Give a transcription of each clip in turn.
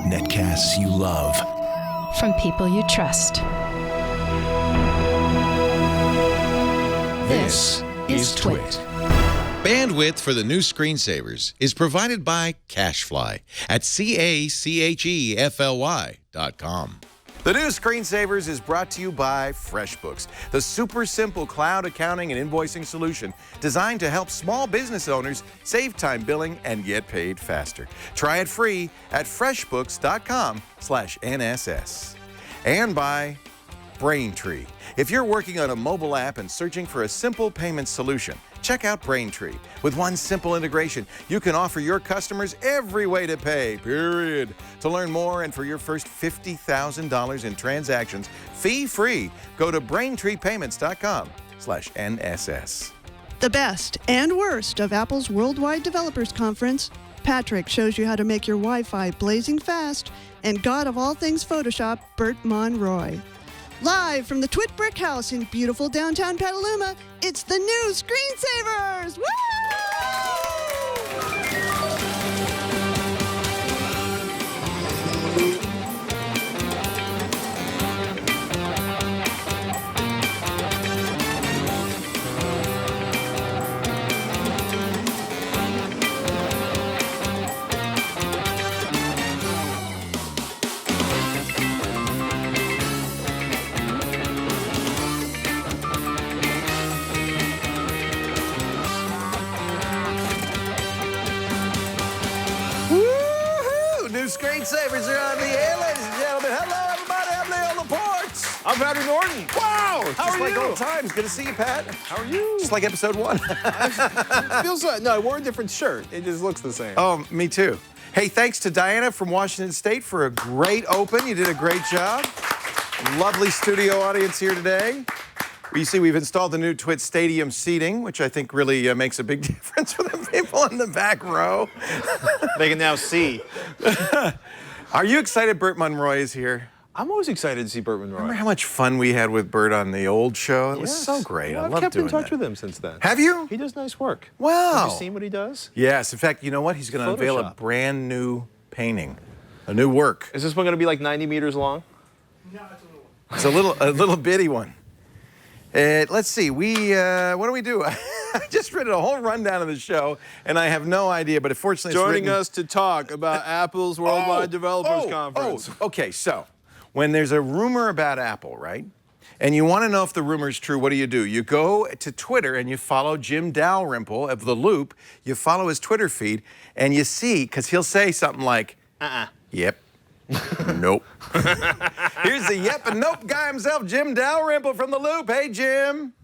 Netcasts you love. From people you trust. This is Twit. Bandwidth for the new screensavers is provided by CacheFly at CacheFly.com. The new Screensavers is brought to you by FreshBooks, the super simple cloud accounting and invoicing solution designed to help small business owners save time billing and get paid faster. Try it free at freshbooks.com/NSS. And by Braintree. If you're working on a mobile app and searching for a simple payment solution, check out Braintree. With one simple integration, you can offer your customers every way to pay, period. To learn more and for your first $50,000 in transactions, fee-free, go to braintreepayments.com/NSS. The best and worst of Apple's Worldwide Developers Conference. Patrick shows you how to make your Wi-Fi blazing fast, and God of all things Photoshop, Bert Monroy. Live from the Twit Brick House in beautiful downtown Petaluma, it's the new Screensavers! Woo! Screensavers are on the air, ladies and gentlemen. Hello, everybody. I'm Leo Laporte. I'm Patrick Norton. Wow. How are like you? old times. Good to see you, Pat. How are you? Just like episode 1. Feels like, no, I wore a different shirt. It just looks the same. Oh, me too. Hey, thanks to Diana from Washington State for a great open. You did a great job. Lovely studio audience here today. You see, we've installed the new Twit Stadium seating, which I think really makes a big difference for the people in the back row. They can now see. Are you excited Bert Monroy is here? I'm always excited to see Bert Monroy. Remember how much fun we had with Bert on the old show? It was so great. Well, I love I've kept doing in touch that. with him since then. Have you? He does nice work. Wow. Have you seen what he does? Yes. In fact, you know what? He's going to unveil a brand new painting, a new work. Is this one going to be like 90 meters long? No, it's a little bitty one. Let's see. What do we do? I just read a whole rundown of the show, and I have no idea. But unfortunately, joining us to talk about Apple's Worldwide Developers Conference. Okay. So, when there's a rumor about Apple, right, and you want to know if the rumor is true, what do? You go to Twitter and you follow Jim Dalrymple of The Loop. You follow his Twitter feed, and you see, because he'll say something like, "Yep." Nope. Here's the yep and nope guy himself, Jim Dalrymple from The Loop. Hey, Jim.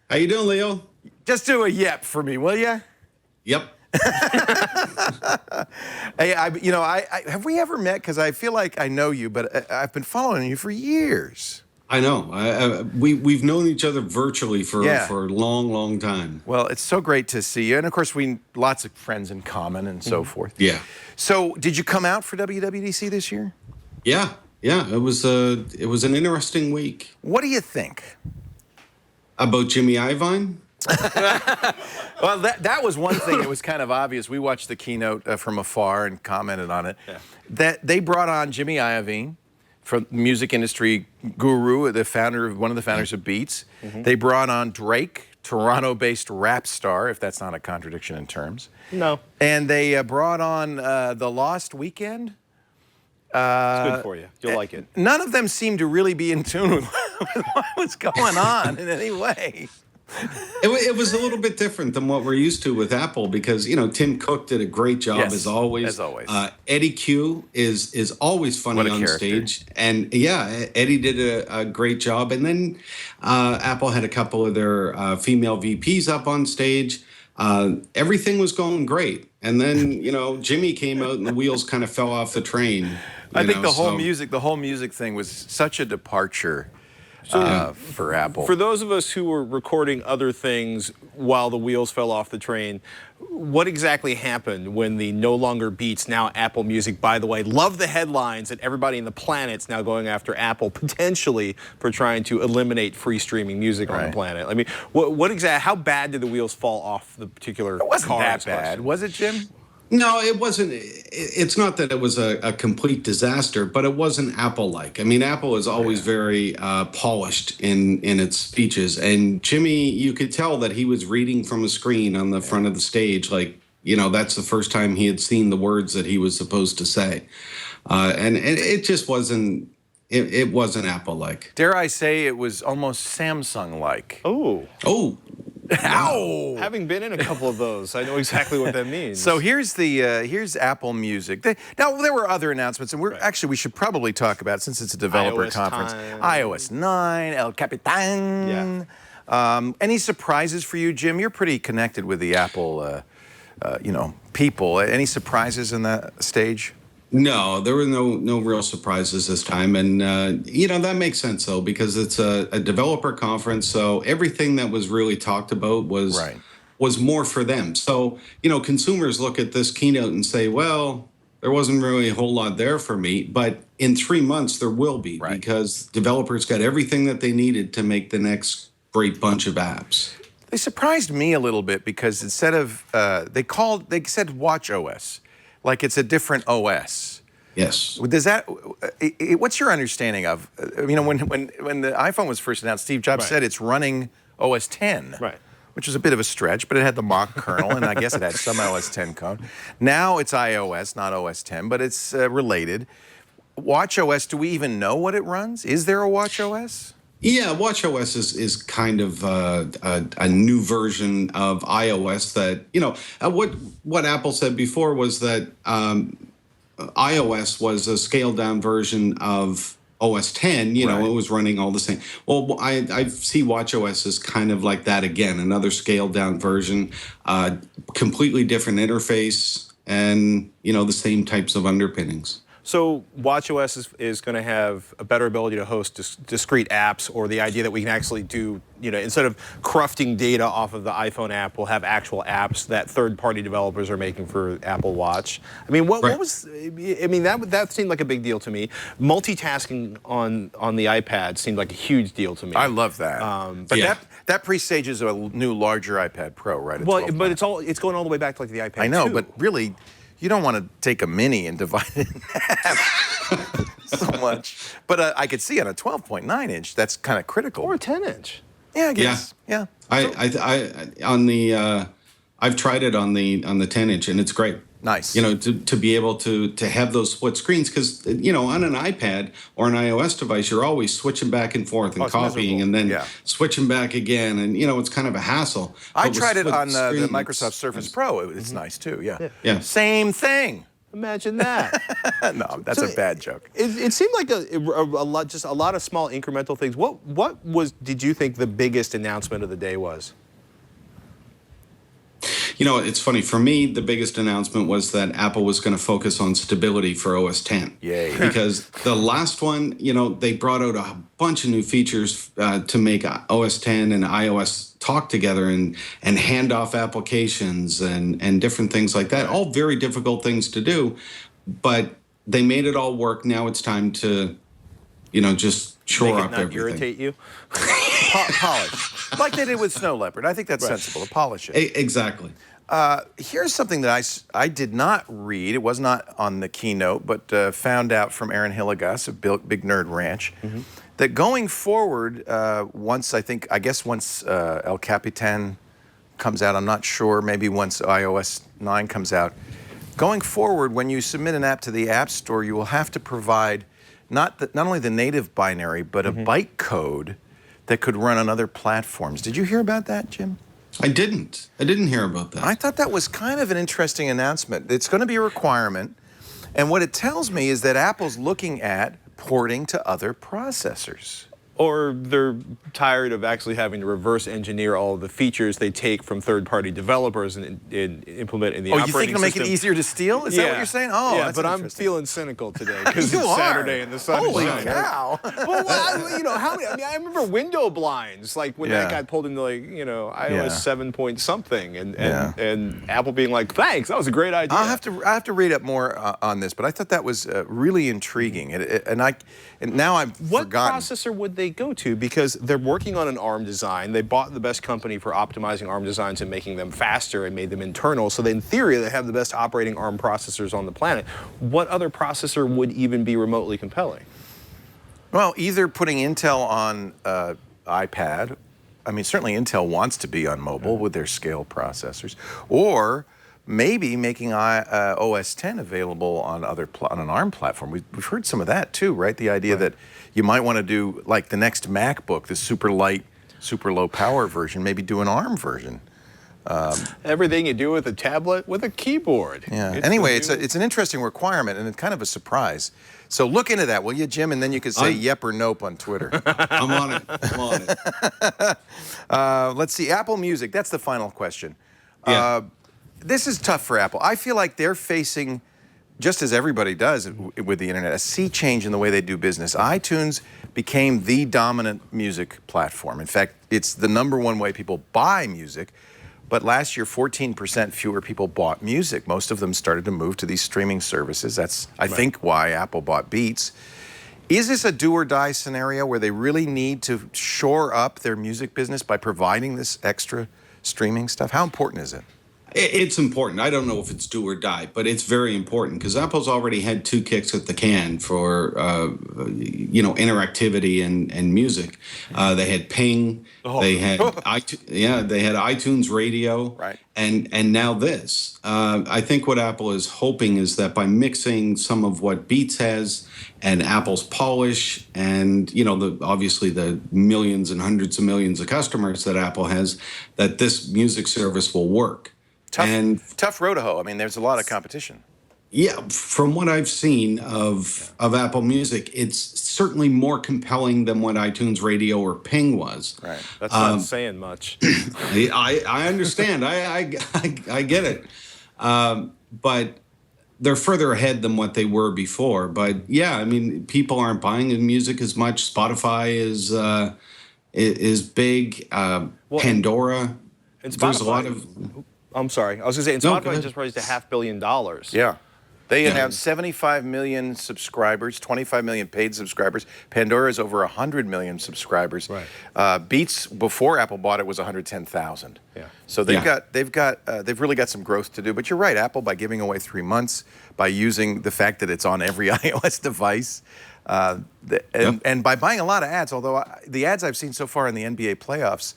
How you doing, Leo? Just do a yep for me, will ya? Yep. Hey, have we ever met? Because I feel like I know you, but I've been following you for years. I know. We've known each other virtually for a long, long time. Well, it's so great to see you. And, of course, lots of friends in common and so forth. Yeah. So did you come out for WWDC this year? Yeah. It was an interesting week. What do you think? About Jimmy Iovine? Well, that was one thing that was kind of obvious. We watched the keynote from afar and commented on it. Yeah. That they brought on Jimmy Iovine, from music industry guru, one of the founders of Beats. Mm-hmm. They brought on Drake, Toronto-based rap star, if that's not a contradiction in terms. No. And they brought on The Lost Weekend. It's good for you. You'll like it. None of them seemed to really be in tune with what was going on in any way. It was a little bit different than what we're used to with Apple because, Tim Cook did a great job as always. As always. Eddie Q is always funny on stage. And, Eddie did a great job. And then Apple had a couple of their female VPs up on stage. Everything was going great. And then, Jimmy came out and the wheels kind of fell off the train. I think the whole music thing was such a departure. For Apple. For those of us who were recording other things while the wheels fell off the train, what exactly happened when the no longer Beats, now Apple Music, by the way, love the headlines that everybody in the planet's now going after Apple potentially for trying to eliminate free streaming music on the planet. I mean, what exactly? How bad did the wheels fall off the particular car? It wasn't that bad, was it, Jim? No, it wasn't. It's not that it was a complete disaster, but it wasn't Apple-like. I mean, Apple is always very polished in its speeches. And Jimmy, you could tell that he was reading from a screen on the front of the stage. Like, that's the first time he had seen the words that he was supposed to say. And it just wasn't, it wasn't Apple-like. Dare I say it was almost Samsung-like. Oh. Oh. Ow! Having been in a couple of those, I know exactly what that means. So here's Apple Music. Now there were other announcements, and we should probably talk about it since it's a developer iOS conference. time. iOS 9, El Capitan. Yeah. Any surprises for you, Jim? You're pretty connected with the Apple, people. Any surprises in that stage? No, there were no real surprises this time, and that makes sense though, because it's a developer conference, so everything that was really talked about was more for them. So consumers look at this keynote and say, well, there wasn't really a whole lot there for me, but in 3 months there will be, because developers got everything that they needed to make the next great bunch of apps. They surprised me a little bit because instead of they said Watch OS. Like it's a different OS. Yes. Does that? What's your understanding of? When the iPhone was first announced, Steve Jobs said it's running OS 10. Right. Which was a bit of a stretch, but it had the mock kernel, and I guess it had some OS 10 code. Now it's iOS, not OS 10, but it's related. Watch OS. Do we even know what it runs? Is there a Watch OS? Yeah, watchOS is kind of a new version of iOS that, what Apple said before was that iOS was a scaled down version of OS 10, it was running all the same. Well, I see watchOS as kind of like that again, another scaled down version, completely different interface, and, the same types of underpinnings. So watchOS is going to have a better ability to host discrete apps, or the idea that we can actually do, instead of crufting data off of the iPhone app, we'll have actual apps that third-party developers are making for Apple Watch. I mean, what was? I mean, that seemed like a big deal to me. Multitasking on the iPad seemed like a huge deal to me. I love that. But that presages a new, larger iPad Pro, right? Well, but it's going all the way back to like the iPad 2. I know, but really, you don't want to take a mini and divide it in half so much. But I could see on a 12.9 inch, that's kind of critical. Or a 10 inch. Yeah, I guess. Yeah. I've tried it on the 10 inch, and it's great. Nice. To be able to have those split screens, because on an iPad or an iOS device, you're always switching back and forth and copying and then switching back again, and it's kind of a hassle. I tried it on the Microsoft Surface Pro. It's nice too. Yeah. Same thing. Imagine that. No, that's a bad joke. It seemed like a lot of small incremental things. What did you think the biggest announcement of the day was? It's funny. For me, the biggest announcement was that Apple was going to focus on stability for OS 10. Yay. Because the last one, they brought out a bunch of new features to make OS 10 and iOS talk together and hand off applications and different things like that. All very difficult things to do, but they made it all work. Now it's time to, just shore up everything. Irritate you? Polish. Like they did with Snow Leopard. I think that's sensible to polish it. Exactly. Here's something that I did not read. It was not on the keynote, but found out from Aaron Hillegas of Big Nerd Ranch that going forward, once El Capitan comes out, I'm not sure, maybe once iOS 9 comes out, going forward, when you submit an app to the App Store, you will have to provide not only the native binary, but a bytecode that could run on other platforms. Did you hear about that, Jim? I didn't hear about that. I thought that was kind of an interesting announcement. It's going to be a requirement, and what it tells me is that Apple's looking at porting to other processors. Or they're tired of actually having to reverse engineer all of the features they take from third-party developers and implement in the operating system. Oh, you think it'll make it easier to steal? Is that what you're saying? Oh, yeah, but I'm feeling cynical today because it's Saturday and the sun is shining. Holy cow! Well, how many? I mean, I remember window blinds, like when that got pulled into iOS 7 point something, and Apple being like, "Thanks, that was a great idea." I have to read up more on this, but I thought that was really intriguing, and now I've what forgotten. Processor would they they go to? Because they're working on an ARM design. They bought the best company for optimizing ARM designs and making them faster and made them internal. So in theory, they have the best operating ARM processors on the planet. What other processor would even be remotely compelling? Well, either putting Intel on iPad, I mean, certainly Intel wants to be on mobile with their scale processors, or maybe making OS X available on on an ARM platform. We've heard some of that too, right? The idea that you might want to do like the next MacBook, the super light, super low power version, maybe do an ARM version. Everything you do with a tablet with a keyboard. Yeah. Anyway, it's an interesting requirement and it's kind of a surprise. So look into that, will you, Jim? And then you can say yep or nope on Twitter. I'm on it. I'm on it. Let's see. Apple Music. That's the final question. Yeah. This is tough for Apple. I feel like they're facing, just as everybody does with the internet, a sea change in the way they do business. iTunes became the dominant music platform. In fact, it's the #1 way people buy music. But last year, 14% fewer people bought music. Most of them started to move to these streaming services. That's, I think, why Apple bought Beats. Is this a do or die scenario where they really need to shore up their music business by providing this extra streaming stuff? How important is it? It's important. I don't know if it's do or die, but it's very important because Apple's already had 2 kicks at the can for interactivity and music. They had Ping. They had they had iTunes Radio. Right. And now this. I think what Apple is hoping is that by mixing some of what Beats has and Apple's polish and obviously the millions and hundreds of millions of customers that Apple has, that this music service will work. Tough road to hoe. I mean, there's a lot of competition. Yeah, from what I've seen of Apple Music, it's certainly more compelling than what iTunes Radio or Ping was. Right. That's not saying much. I understand. I get it. But they're further ahead than what they were before. But yeah, I mean, people aren't buying music as much. Spotify is big. Pandora. And Spotify, there's a lot of. I'm sorry. I was going to say, and Spotify just raised $500 million. Yeah. They have 75 million subscribers, 25 million paid subscribers. Pandora is over 100 million subscribers. Right. Beats before Apple bought it was 110,000. Yeah. So they've really got some growth to do. But you're right, Apple, by giving away 3 months, by using the fact that it's on every iOS device, and by buying a lot of ads. Although the ads I've seen so far in the NBA playoffs.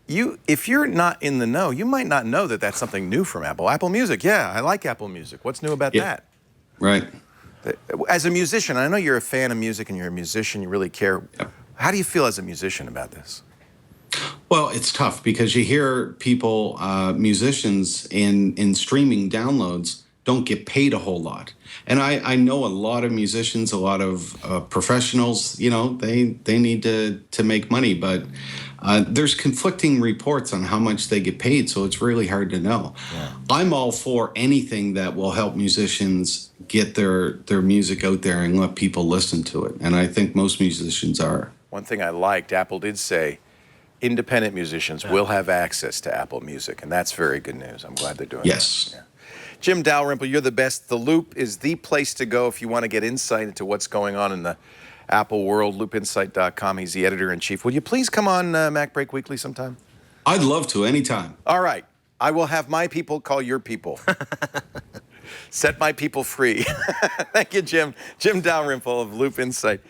If you're not in the know, you might not know that that's something new from Apple. Apple Music, yeah, I like Apple Music. What's new about that? Right. As a musician, I know you're a fan of music and you're a musician, you really care. Yeah. How do you feel as a musician about this? Well, it's tough because you hear people, musicians in streaming downloads don't get paid a whole lot. And I know a lot of musicians, a lot of professionals, they need to make money, but there's conflicting reports on how much they get paid, so it's really hard to know. Yeah. I'm all for anything that will help musicians get their music out there and let people listen to it, and I think most musicians are. One thing I liked, Apple did say, independent musicians will have access to Apple Music, and that's very good news. I'm glad they're doing that. Yes. Yeah. Jim Dalrymple, you're the best. The Loop is the place to go if you want to get insight into what's going on in the Apple world, loopinsight.com. He's the editor-in-chief. Will you please come on Mac Break Weekly sometime? I'd love to, anytime. All right. I will have my people call your people. Set my people free. Thank you, Jim. Jim Dalrymple of Loop Insight.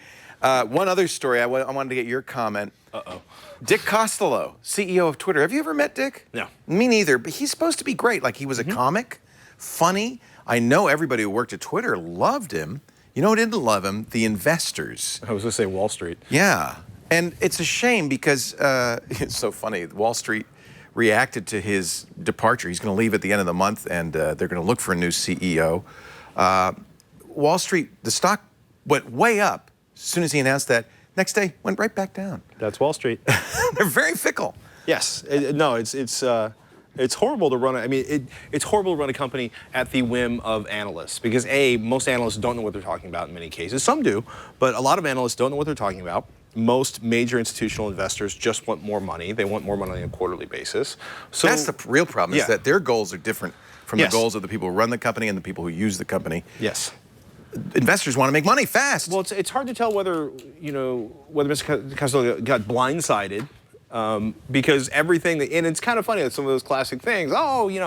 One other story, I wanted to get your comment. Uh-oh. Dick Costolo, CEO of Twitter. Have you ever met Dick? No. Me neither, but he's supposed to be great. Like, he was a comic, funny. I know everybody who worked at Twitter loved him. You know who didn't love him? The investors. I was going to say Wall Street. Yeah. And it's a shame because it's so funny. Wall Street reacted to his departure. He's going to leave at the end of the month, and they're going to look for a new CEO. Wall Street, the stock went way up as soon as he announced that. Next day, went right back down. That's Wall Street. They're very fickle. Yes. It's horrible to run. It's horrible to run a company at the whim of analysts because most analysts don't know what they're talking about in many cases. Some do, but a lot of analysts don't know what they're talking about. Most major institutional investors just want more money. They want more money on a quarterly basis. So that's the real problem, is that their goals are different from the goals of the people who run the company and the people who use the company. Yes. investors want to make money fast. Well, it's hard to tell whether Mr. Costello got blindsided. Because everything, and it's kind of funny that some of those classic things,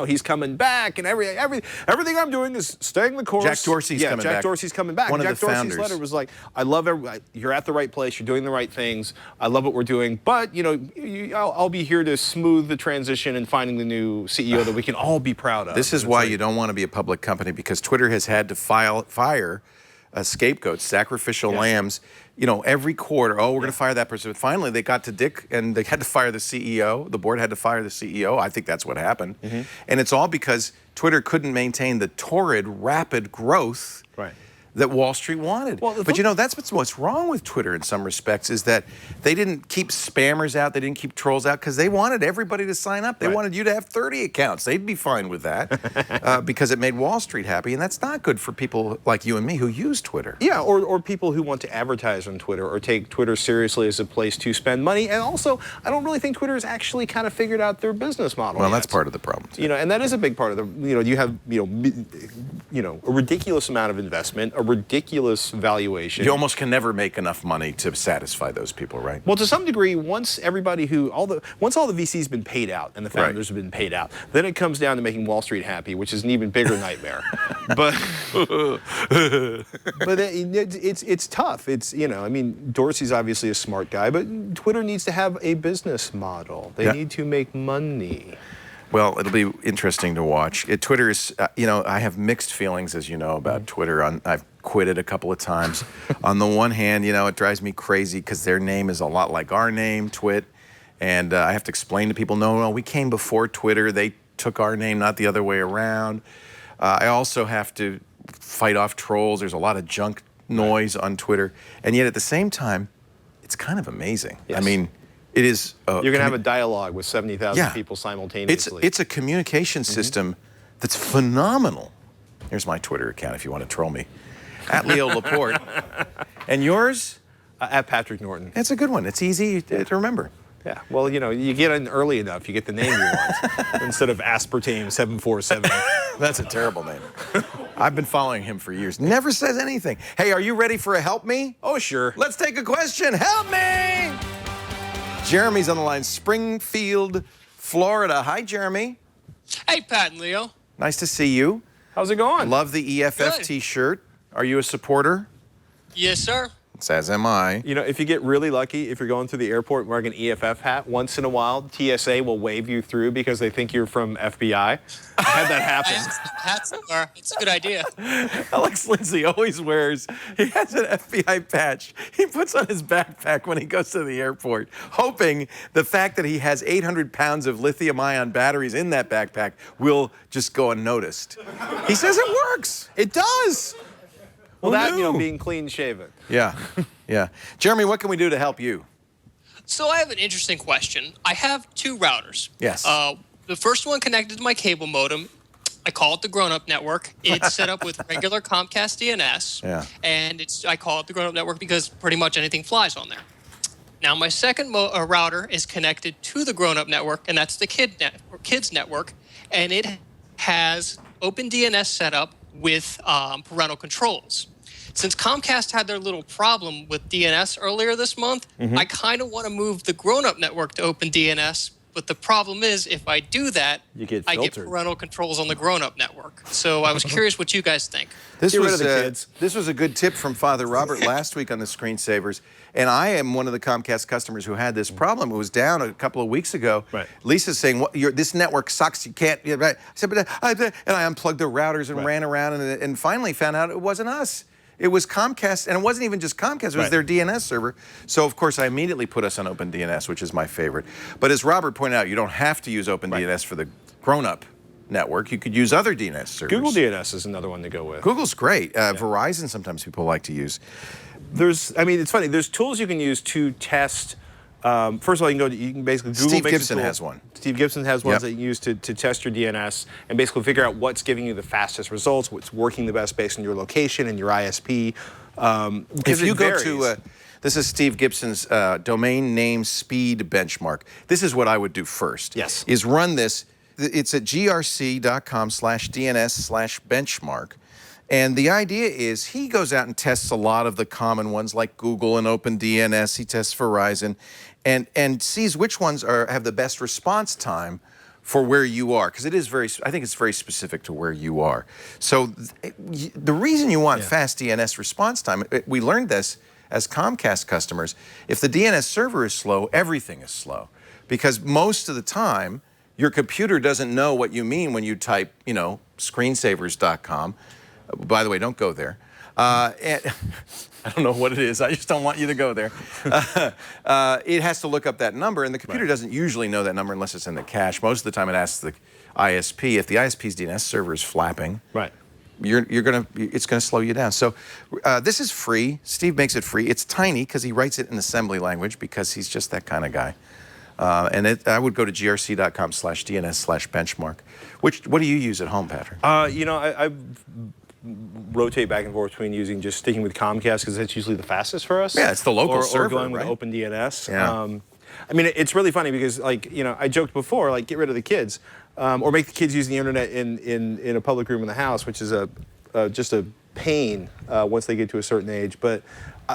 he's coming back, and everything I'm doing is staying the course. Jack Dorsey's coming back. Jack Dorsey's coming back. One and of Jack the Dorsey's founders. letter was like, I love you're at the right place, you're doing the right things, I love what we're doing, but, I'll be here to smooth the transition and finding the new CEO that we can all be proud of. This is why you don't want to be a public company, because Twitter has had to fire scapegoats, sacrificial lambs, every quarter. Oh, we're going to fire that person. But finally, they got to Dick, and they had to fire the CEO. The board had to fire the CEO. I think that's what happened. And it's all because Twitter couldn't maintain the torrid, rapid growth that Wall Street wanted. But that's what's wrong with Twitter in some respects, is that they didn't keep spammers out, they didn't keep trolls out, because they wanted everybody to sign up. They wanted you to have 30 accounts. They'd be fine with that because it made Wall Street happy, and that's not good for people like you and me who use Twitter. Yeah, or people who want to advertise on Twitter or take Twitter seriously as a place to spend money. And also, I don't really think Twitter has actually kind of figured out their business model Well, yet. that's part of the problem, too. And that is a big part of the, you have, a ridiculous amount of investment, a ridiculous valuation. You almost can never make enough money to satisfy those people, right? Well, to some degree, once all the VC's been paid out and the founders have been paid out, then it comes down to making Wall Street happy, which is an even bigger nightmare. But it's tough. Dorsey's obviously a smart guy, but Twitter needs to have a business model. They need to make money. Well, it'll be interesting to watch. Twitter is, I have mixed feelings, as you know, about Twitter. I've quit it a couple of times. On the one hand, it drives me crazy because their name is a lot like our name, Twit. And I have to explain to people, no, we came before Twitter. They took our name, not the other way around. I also have to fight off trolls. There's a lot of junk noise on Twitter. And yet at the same time, it's kind of amazing. Yes. I mean, it is. You're going to have a dialogue with 70,000 people simultaneously. It's a communication system that's phenomenal. Here's my Twitter account if you want to troll me. At Leo Laporte. And yours? At Patrick Norton. It's a good one. It's easy to remember. Yeah. Well, you get in early enough, you get the name you want instead of Aspartame 747. That's a terrible name. I've been following him for years. Never says anything. Hey, are you ready for a help me? Oh, sure. Let's take a question. Help me! Jeremy's on the line, Springfield, Florida. Hi, Jeremy. Hey, Pat and Leo. Nice to see you. How's it going? Love the EFF Good. T-shirt. Are you a supporter? Yes, sir. As am I. If you get really lucky, if you're going through the airport wearing an EFF hat, once in a while, TSA will wave you through because they think you're from FBI. I had that happen. Hats are. It's a good idea. Alex Lindsay always wears, he has an FBI patch he puts on his backpack when he goes to the airport, hoping the fact that he has 800 pounds of lithium-ion batteries in that backpack will just go unnoticed. He says it works. It does. Well, Who that, knew? being clean-shaven. Yeah, yeah. Jeremy, what can we do to help you? So I have an interesting question. I have two routers. Yes. The first one connected to my cable modem. I call it the grown-up network. It's set up with regular Comcast DNS. Yeah. And I call it the grown-up network because pretty much anything flies on there. Now, my second router is connected to the grown-up network, and that's the kids network. And it has OpenDNS set up with parental controls. Since Comcast had their little problem with DNS earlier this month, I kind of want to move the grown-up network to OpenDNS. But the problem is, if I do that, I get parental controls on the grown-up network. So I was curious what you guys think. This Get rid of the kids. This was a good tip from Father Robert last week on the screensavers. And I am one of the Comcast customers who had this problem. It was down a couple of weeks ago. Right. Lisa's saying, this network sucks. You can't. Right. I said, and I unplugged the routers and ran around and finally found out it wasn't us. It was Comcast, and it wasn't even just Comcast, it was their DNS server. So, of course, I immediately put us on OpenDNS, which is my favorite. But as Robert pointed out, you don't have to use OpenDNS for the grown-up network. You could use other DNS servers. Google DNS is another one to go with. Google's great. Verizon sometimes people like to use. It's funny. There's tools you can use to test. First of all, you can basically Google. Steve Gibson has one. Steve Gibson has ones that you use to test your DNS and basically figure out what's giving you the fastest results, what's working the best based on your location and your ISP. If you go to, this is Steve Gibson's domain name speed benchmark. This is what I would do first. Yes. Is run this. it's at grc.com/DNS/benchmark. And the idea is he goes out and tests a lot of the common ones like Google and OpenDNS. He tests Verizon and sees which ones have the best response time for where you are, because I think it's very specific to where you are. So the reason you want fast DNS response time, we learned this as Comcast customers, if the DNS server is slow, everything is slow. Because most of the time, your computer doesn't know what you mean when you type, screensavers.com. By the way, don't go there. And I don't know what it is. I just don't want you to go there. It has to look up that number, and the computer doesn't usually know that number unless it's in the cache. Most of the time, it asks the ISP. If the ISP's DNS server is flapping, it's gonna slow you down. So this is free. Steve makes it free. It's tiny because he writes it in assembly language because he's just that kind of guy. I would go to grc.com/DNS/benchmark. What do you use at home, Patrick? I rotate back and forth between sticking with Comcast because that's usually the fastest for us. Yeah, it's the local server, or going right? with OpenDNS. Yeah. It's really funny because, I joked before, get rid of the kids, or make the kids use the internet in a public room in the house, which is just a pain once they get to a certain age. But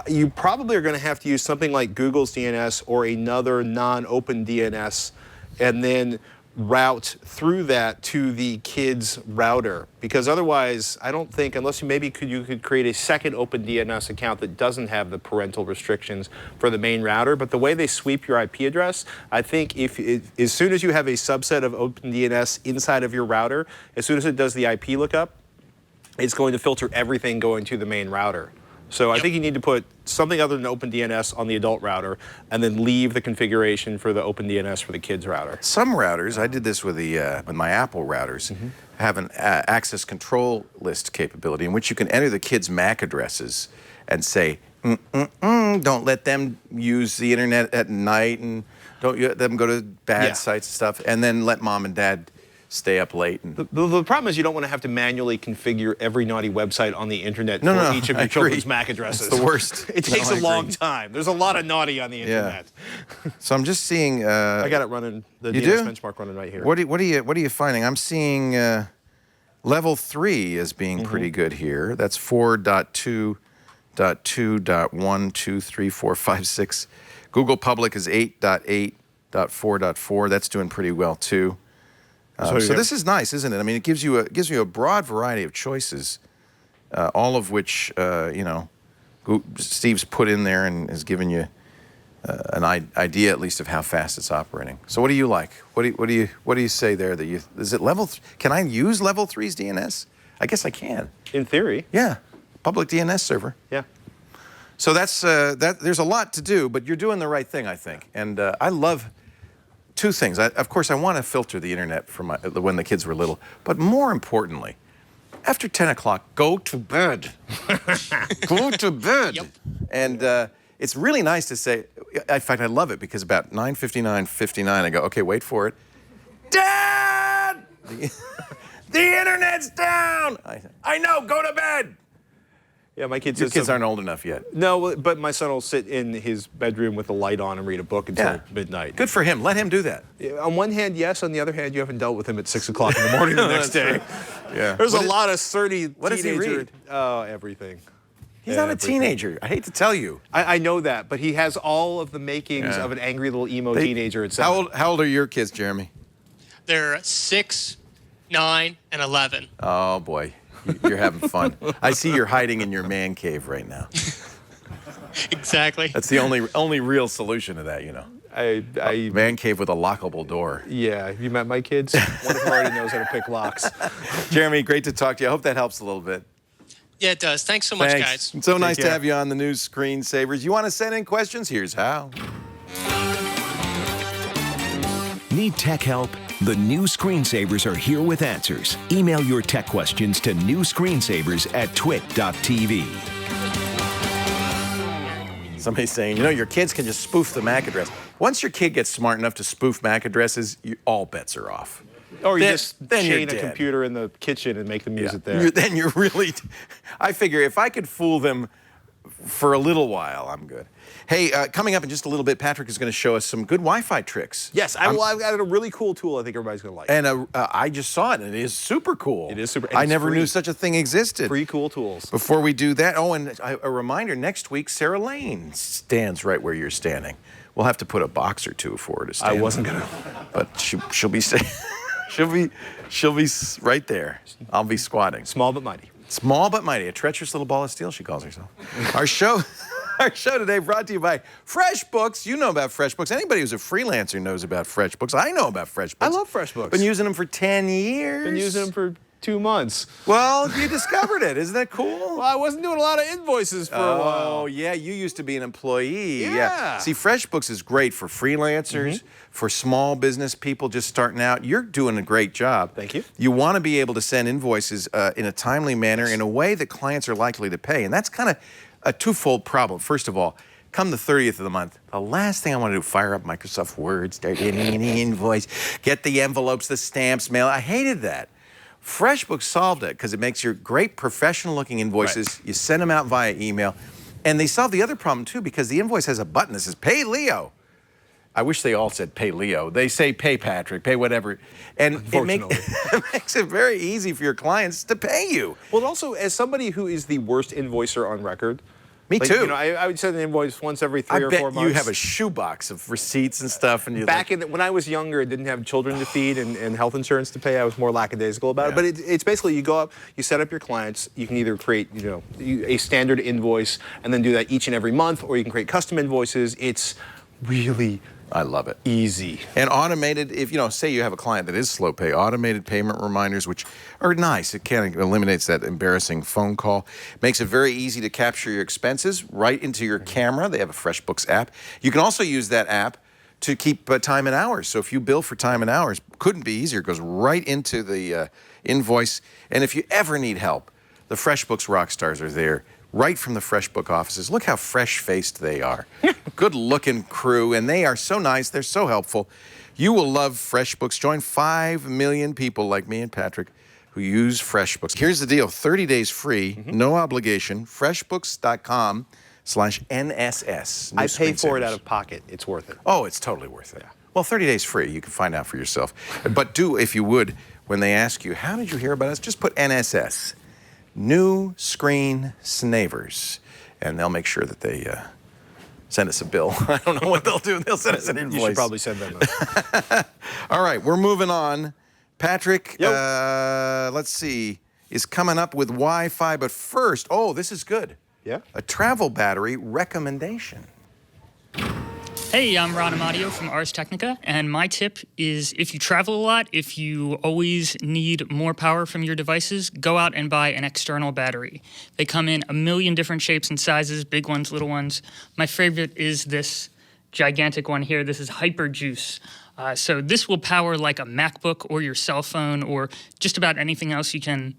you probably are going to have to use something like Google's DNS or another non-open DNS, and then route through that to the kids' router, because otherwise, I don't think, unless you could create a second open DNS account that doesn't have the parental restrictions for the main router. But the way they sweep your IP address, I think as soon as you have a subset of open DNS inside of your router, as soon as it does the IP lookup, it's going to filter everything going to the main router. So I think you need to put something other than OpenDNS on the adult router and then leave the configuration for the OpenDNS for the kids router. Some routers, I did this with my Apple routers, have an access control list capability in which you can enter the kids' MAC addresses and say, don't let them use the internet at night and don't let them go to bad sites and stuff, and then let mom and dad stay up late. And the problem is you don't want to have to manually configure every naughty website on the internet for each of your children's MAC addresses. It's the worst. It takes a long time. There's a lot of naughty on the internet. So I'm just seeing. I got it running. The DNS benchmark running right here. What are you finding? I'm seeing level 3 as being pretty good here. That's 4.2.2.1.2.3.4.5.6. Google Public is 8.8.4.4. That's doing pretty well too. So this is nice, isn't it? I mean, it gives you a broad variety of choices, all of which Steve's put in there and has given you an idea at least of how fast it's operating. So what do you like? What do you say there? Is it level? Can I use level 3's DNS? I guess I can. In theory. Yeah, public DNS server. Yeah. So that's there's a lot to do, but you're doing the right thing, I think, and I love. Two things. Of course, I want to filter the internet for when the kids were little. But more importantly, after 10 o'clock, go to bed. Go to bed. Yep. And it's really nice to say, in fact, I love it because about 9:59, I go, okay, wait for it. Dad! The internet's down! I know, go to bed! Yeah, my kids. Your kids aren't old enough yet. No, but my son will sit in his bedroom with the light on and read a book until midnight. Good for him. Let him do that. On one hand, yes. On the other hand, you haven't dealt with him at 6 o'clock in the morning the next day. Yeah. There's a lot of surdy What does he teenager. read? Oh, everything. He's not a teenager. I hate to tell you. I know that, but he has all of the makings of an angry little emo teenager at 7. How old are your kids, Jeremy? They're 6, 9, and 11. Oh, boy. You're having fun. I see you're hiding in your man cave right now. Exactly. That's the only real solution to that, A man cave with a lockable door. Yeah, have you met my kids? One of them already knows how to pick locks. Jeremy, great to talk to you. I hope that helps a little bit. Yeah, it does. Thanks so much, guys. It's so nice to have you on the News Screensavers. You want to send in questions? Here's how. Need tech help? The New Screensavers are here with answers. Email your tech questions to newscreensavers@twit.tv. Somebody's saying, your kids can just spoof the MAC address. Once your kid gets smart enough to spoof MAC addresses, all bets are off. Or you just then chain a computer in the kitchen and make them use it there. Then you're really... I figure if I could fool them for a little while, I'm good. Hey, coming up in just a little bit, Patrick is going to show us some good Wi-Fi tricks. Yes, I've got a really cool tool I think everybody's going to like. And I just saw it, and it is super cool. It is super. I never knew such a thing existed. Free cool tools. Before we do that, and a reminder, next week, Sarah Lane stands right where you're standing. We'll have to put a box or two for her to stand. I wasn't going to. But she'll be she'll be right there. I'll be squatting. Small but mighty. Small but mighty, a treacherous little ball of steel, she calls herself. Our show today brought to you by FreshBooks. You know about FreshBooks. Anybody who's a freelancer knows about FreshBooks. I know about FreshBooks. I love FreshBooks. Been using them for 10 years. Been using them for 2 months. Well, you discovered it. Isn't that cool? Well, I wasn't doing a lot of invoices for a while. Oh, yeah, you used to be an employee. Yeah. See, FreshBooks is great for freelancers, for small business people just starting out. You're doing a great job. Thank you. You want to be able to send invoices in a timely manner in a way that clients are likely to pay. And that's kind of a twofold problem. First of all, come the 30th of the month, the last thing I want to do, fire up Microsoft Word, start getting an invoice, get the envelopes, the stamps, mail. I hated that. FreshBooks solved it because it makes your great professional-looking invoices. Right. You send them out via email. And they solved the other problem, too, because the invoice has a button that says, Pay Leo. I wish they all said Pay Leo. They say Pay Patrick, pay whatever. And it makes it very easy for your clients to pay you. Well, also, as somebody who is the worst invoicer on record, me too. You know, I would send an invoice once every 3 or 4 months. You have a shoebox of receipts and stuff. And when I was younger, I didn't have children to feed and health insurance to pay. I was more lackadaisical about it. But it's basically you go up, you set up your clients. You can either create a standard invoice and then do that each and every month, or you can create custom invoices. It's really I love it. Easy. And automated, if say you have a client that is slow pay, automated payment reminders, which are nice. It kind of eliminates that embarrassing phone call. Makes it very easy to capture your expenses right into your camera. They have a FreshBooks app. You can also use that app to keep time and hours. So if you bill for time and hours, couldn't be easier. It goes right into the invoice. And if you ever need help, the FreshBooks rock stars are there. Right from the FreshBook offices. Look how fresh-faced they are. Good-looking crew, and they are so nice. They're so helpful. You will love FreshBooks. Join 5 million people like me and Patrick who use FreshBooks. Here's the deal. 30 days free, no obligation. FreshBooks.com/NSS. I pay for it out of pocket. It's worth it. Oh, it's totally worth it. Yeah. Well, 30 days free. You can find out for yourself. But do, if you would, when they ask you, how did you hear about us, just put NSS. New Screen Snavers, and they'll make sure that they send us a bill. I don't know what they'll do. They'll send us an invoice. You should probably send them All right, we're moving on. Patrick, let's see, is coming up with Wi-Fi, but first, this is good. Yeah? A travel battery recommendation. Hey, I'm Ron Amadio from Ars Technica, and my tip is if you travel a lot, if you always need more power from your devices, go out and buy an external battery. They come in a million different shapes and sizes, big ones, little ones. My favorite is this gigantic one here. This is Hyperjuice. So this will power like a MacBook or your cell phone or just about anything else you can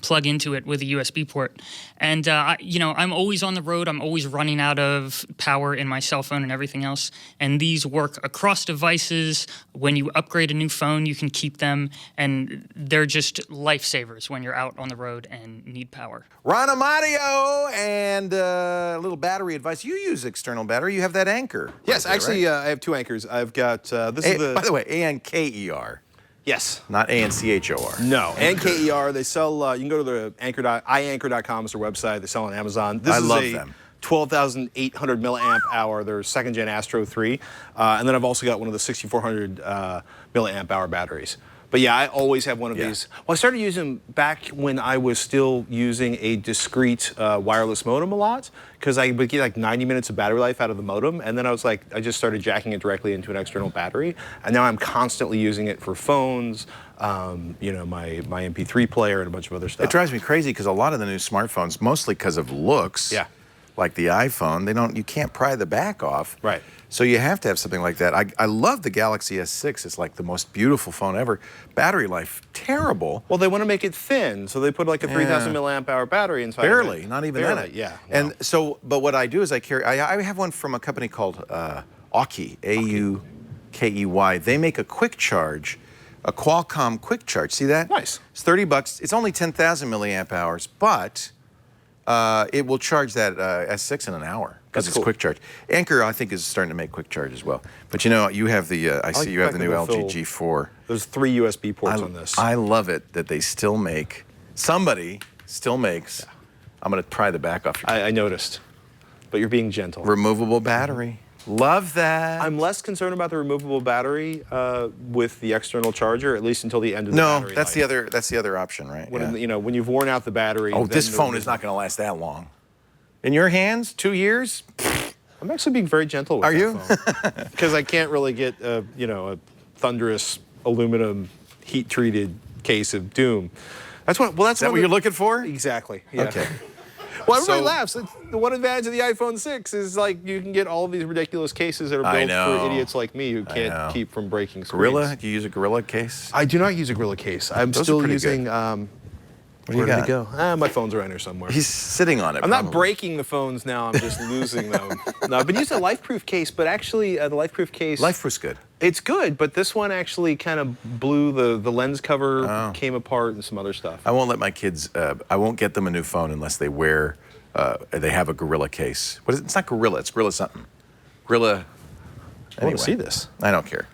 plug into it with a USB port. And, I'm always on the road. I'm always running out of power in my cell phone and everything else. And these work across devices. When you upgrade a new phone, you can keep them. And they're just lifesavers when you're out on the road and need power. Ron Amadio, and a little battery advice. You use external battery. You have that Anchor. Yes, right there, actually, right? I have 2 anchors. I've got, By the way, ANKER. Yes. Not ANCHOR. No. ANKER, they sell, you can go to the ianchor.com is their website. They sell on Amazon. I love them. 12,800 milliamp hour, their 2nd gen Astro 3. And then I've also got one of the 6,400 milliamp hour batteries. But yeah, I always have one of these. Well, I started using them back when I was still using a discrete wireless modem a lot, because I would get like 90 minutes of battery life out of the modem, and then I just started jacking it directly into an external battery, and now I'm constantly using it for phones, my MP3 player and a bunch of other stuff. It drives me crazy because a lot of the new smartphones, mostly because of looks, like the iPhone, you can't pry the back off. Right. So you have to have something like that. I love the Galaxy S6. It's like the most beautiful phone ever. Battery life, terrible. Well, they want to make it thin, so they put like a 3,000 milliamp hour battery inside. Barely, of it. not even Barely, that. Yeah. And so, but what I do is I have one from a company called Aukey, A-U-K-E-Y. They make a quick charge, a Qualcomm quick charge. See that? Nice. It's $30. It's only 10,000 milliamp hours, but It will charge that S6 in an hour because it's cool. quick charge. Anker, I think, is starting to make quick charge as well. But you know, you have the I see you have the new LG G4. There's 3 USB ports on this. I love it that they still make. Somebody still makes. Yeah. I'm going to pry the back off. I noticed, but you're being gentle. Removable battery. Love that. I'm less concerned about the removable battery with the external charger, at least until the end of the battery that's life. the other option, right? When, you know, when you've worn out the battery. Oh, this phone is not going to last that long. In your hands, 2 years? I'm actually being very gentle with Are that you? phone. Because I can't really get you know, a thunderous aluminum heat-treated case of doom. That's what. Well, that's what you're looking for. Exactly. Yeah. Okay. Well, everybody laughs. The one advantage of the iPhone 6 is like you can get all of these ridiculous cases that are built for idiots like me who can't keep from breaking screens. Gorilla? Do you use a Gorilla case? I do not use a Gorilla case. I'm still using. Where did it go? My phone's around here somewhere. He's sitting on it. I'm not breaking the phones now. I'm just losing them. No, I've been using a LifeProof case, but actually the LifeProof case. LifeProof's good. It's good, but this one actually kind of blew the lens cover, came apart, and some other stuff. I won't let my kids. I won't get them a new phone unless they wear. They have a Gorilla case. What is it? It's not Gorilla. It's Gorilla something. Gorilla. I want to see this. I don't care.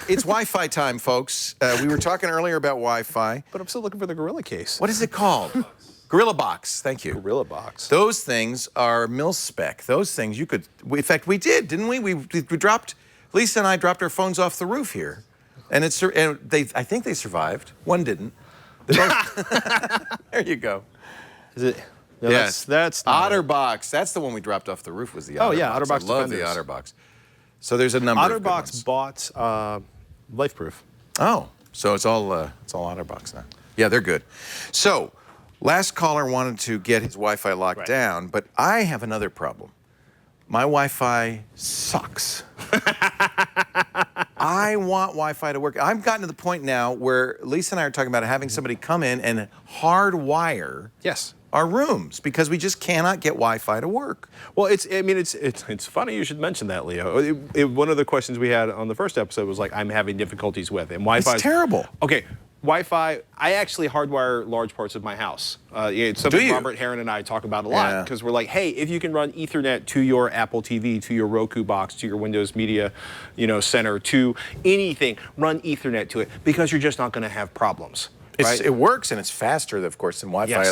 It's Wi-Fi time, folks. We were talking earlier about Wi-Fi. But I'm still looking for the Gorilla case. What is it called? Gorilla Box. Thank you. Gorilla Box. Those things are mil-spec. Those things you could. In fact, we did, didn't we? We dropped. Lisa and I dropped our phones off the roof here, and I think they survived. One didn't. There you go. Is it? No, yes, that's OtterBox. That's the one we dropped off the roof. Was the OtterBox. Oh yeah, OtterBox. I love the OtterBox. So there's a number. OtterBox bought LifeProof. Oh, so it's all OtterBox now. Yeah, they're good. So, last caller wanted to get his Wi-Fi locked down, but I have another problem. My Wi-Fi sucks. I want Wi-Fi to work. I've gotten to the point now where Lisa and I are talking about having somebody come in and hardwire our rooms because we just cannot get Wi-Fi to work. Well, it's funny you should mention that, Leo. One of the questions we had on the first episode was like, I'm having difficulties with it. And Wi-Fi. It's terrible. Okay. Wi-Fi, I actually hardwire large parts of my house. It's something Robert Heron and I talk about a lot because we're like, hey, if you can run Ethernet to your Apple TV, to your Roku box, to your Windows Media, Center, to anything, run Ethernet to it because you're just not going to have problems. Right? It works and it's faster, of course, than Wi-Fi.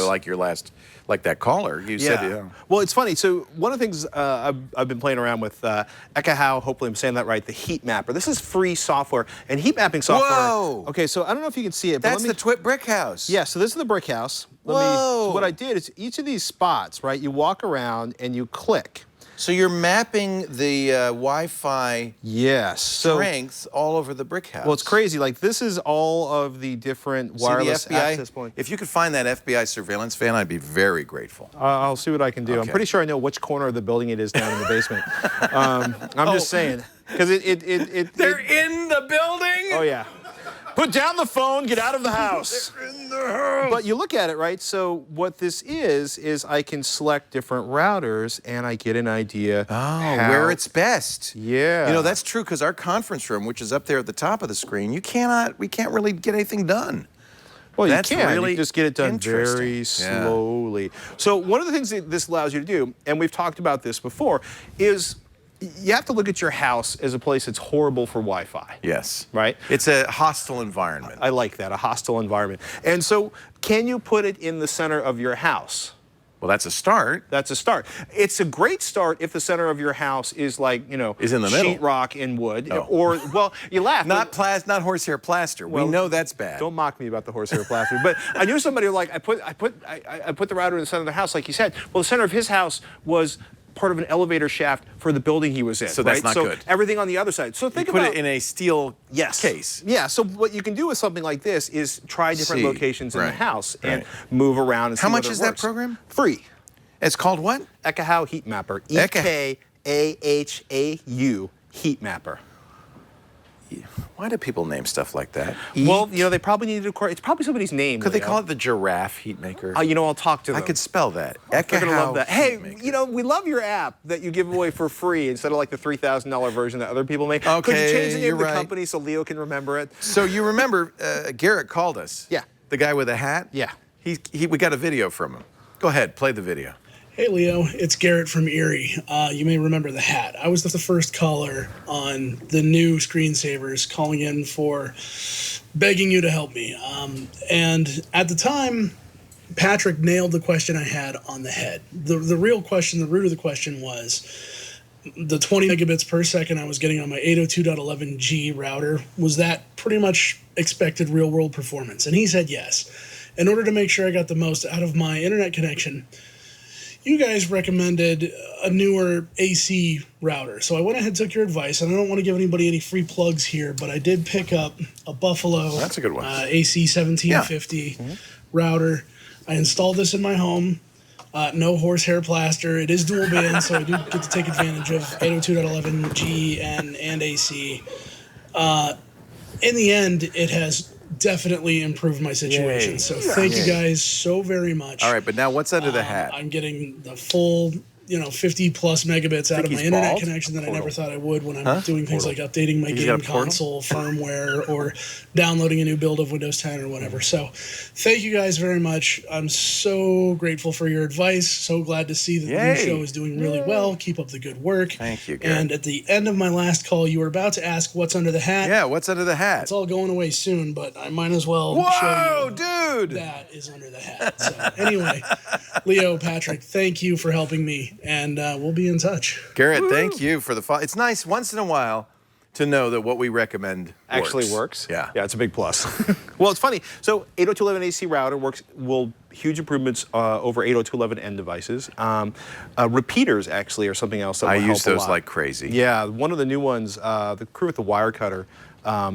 Like that caller you said. Well, it's funny. So one of the things I've been playing around with Howell, hopefully I'm saying that right, the heat mapper. This is free software and heat mapping software. Whoa! Okay, so I don't know if you can see it. That's the brick house. Yeah, so this is the brick house. Whoa! So what I did is each of these spots, right? You walk around and you click. So you're mapping the Wi-Fi strength all over the brick house. Well, it's crazy. Like, this is all of the different wireless access points. If you could find that FBI surveillance van, I'd be very grateful. I'll see what I can do. Okay. I'm pretty sure I know which corner of the building it is down in the basement. I'm just saying. Because They're in the building? Oh, yeah. Put down the phone, get out of the house. They're in the house. But you look at it, right? So what this is I can select different routers and I get an idea where it's best. Yeah. That's true because our conference room, which is up there at the top of the screen, we can't really get anything done. Well, you can. Really you just get it done very slowly. Yeah. So one of the things that this allows you to do, and we've talked about this before, is you have to look at your house as a place that's horrible for Wi-Fi. Yes. Right? It's a hostile environment. I like that, a hostile environment. And so can you put it in the center of your house? Well, that's a start. That's a start. It's a great start if the center of your house is like, is in the middle. Sheetrock and wood. Oh. Or, well, you laugh. Not horsehair plaster. Well, we know that's bad. Don't mock me about the horsehair plaster. But I knew somebody who I put the router in the center of the house, like you said. Well, the center of his house was part of an elevator shaft for the building he was in. So that's not good. Everything on the other side. So think about it in a steel case. Yeah. So what you can do with something like this is try different locations in the house and move around and see How much is that program? Free. It's called what? Howell Heat Mapper. EKAHAU Heat Mapper. Why do people name stuff like that? Well, they probably needed to. It's probably somebody's name. Could they call it the giraffe heat maker? I'll talk to them. I could spell that. They're gonna love that. Hey, we love your app that you give away for free instead of like the $3,000 version that other people make. Okay, could you change the name of the company so Leo can remember it? So you remember Garrett called us? Yeah. The guy with the hat? Yeah. We got a video from him. Go ahead, play the video. Hey, Leo, it's Garrett from Erie. You may remember the hat. I was the first caller on the new screensavers, calling in for begging you to help me. And at the time, Patrick nailed the question I had on the head. The real question, the root of the question was the 20 megabits per second I was getting on my 802.11g router. Was that pretty much expected real-world performance? And he said yes. In order to make sure I got the most out of my internet connection, you guys recommended a newer AC router. So I went ahead and took your advice, and I don't want to give anybody any free plugs here, but I did pick up a Buffalo That's a good one. AC 1750 router. I installed this in my home. No horsehair plaster. It is dual band, so I do get to take advantage of 802.11g and AC. In the end, it has definitely improved my situation. Yay. So thank you guys so very much. All right, but now what's under the hat? I'm getting the full, 50 plus megabits out of my internet connection that I never thought I would when I'm doing things like updating my game console firmware or downloading a new build of Windows 10 or whatever. So thank you guys very much. I'm so grateful for your advice. So glad to see that the new show is doing really well. Keep up the good work. Thank you, Garrett. And at the end of my last call, you were about to ask what's under the hat. Yeah, what's under the hat? It's all going away soon, but I might as well show you that is under the hat. So anyway, Leo, Patrick, thank you for helping me. And we'll be in touch. Garrett, thank you for the follow. It's nice once in a while to know that what we recommend actually works. Yeah. Yeah, it's a big plus. Well, it's funny. So 802.11ac router works huge improvements over 802.11n devices. Repeaters actually are something else that will help I use those a lot. like crazy. Yeah, one of the new ones, the crew at the Wirecutter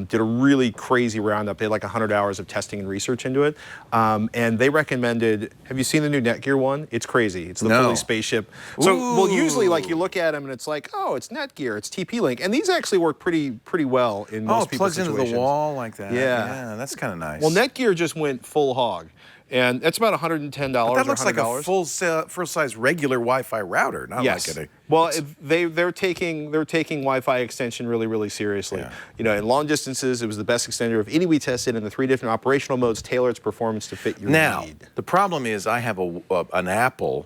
did a really crazy roundup. They had like 100 hours of testing and research into it. And they recommended, have you seen the new Netgear one? It's crazy. It's the fully spaceship. So, well, usually like you look at them and it's like, oh, it's Netgear, it's TP-Link. And these actually work pretty well in most people's situations. Plugs into the wall like that. Yeah. That's kind of nice. Well, Netgear just went full hog. And that's about $110 That looks like a $100. full-size regular Wi-Fi router, not like a... Well, they're taking Wi-Fi extension really seriously. Yeah. In long distances, it was the best extender of any we tested in the 3 different operational modes, tailor its performance to fit your need. The problem is I have an Apple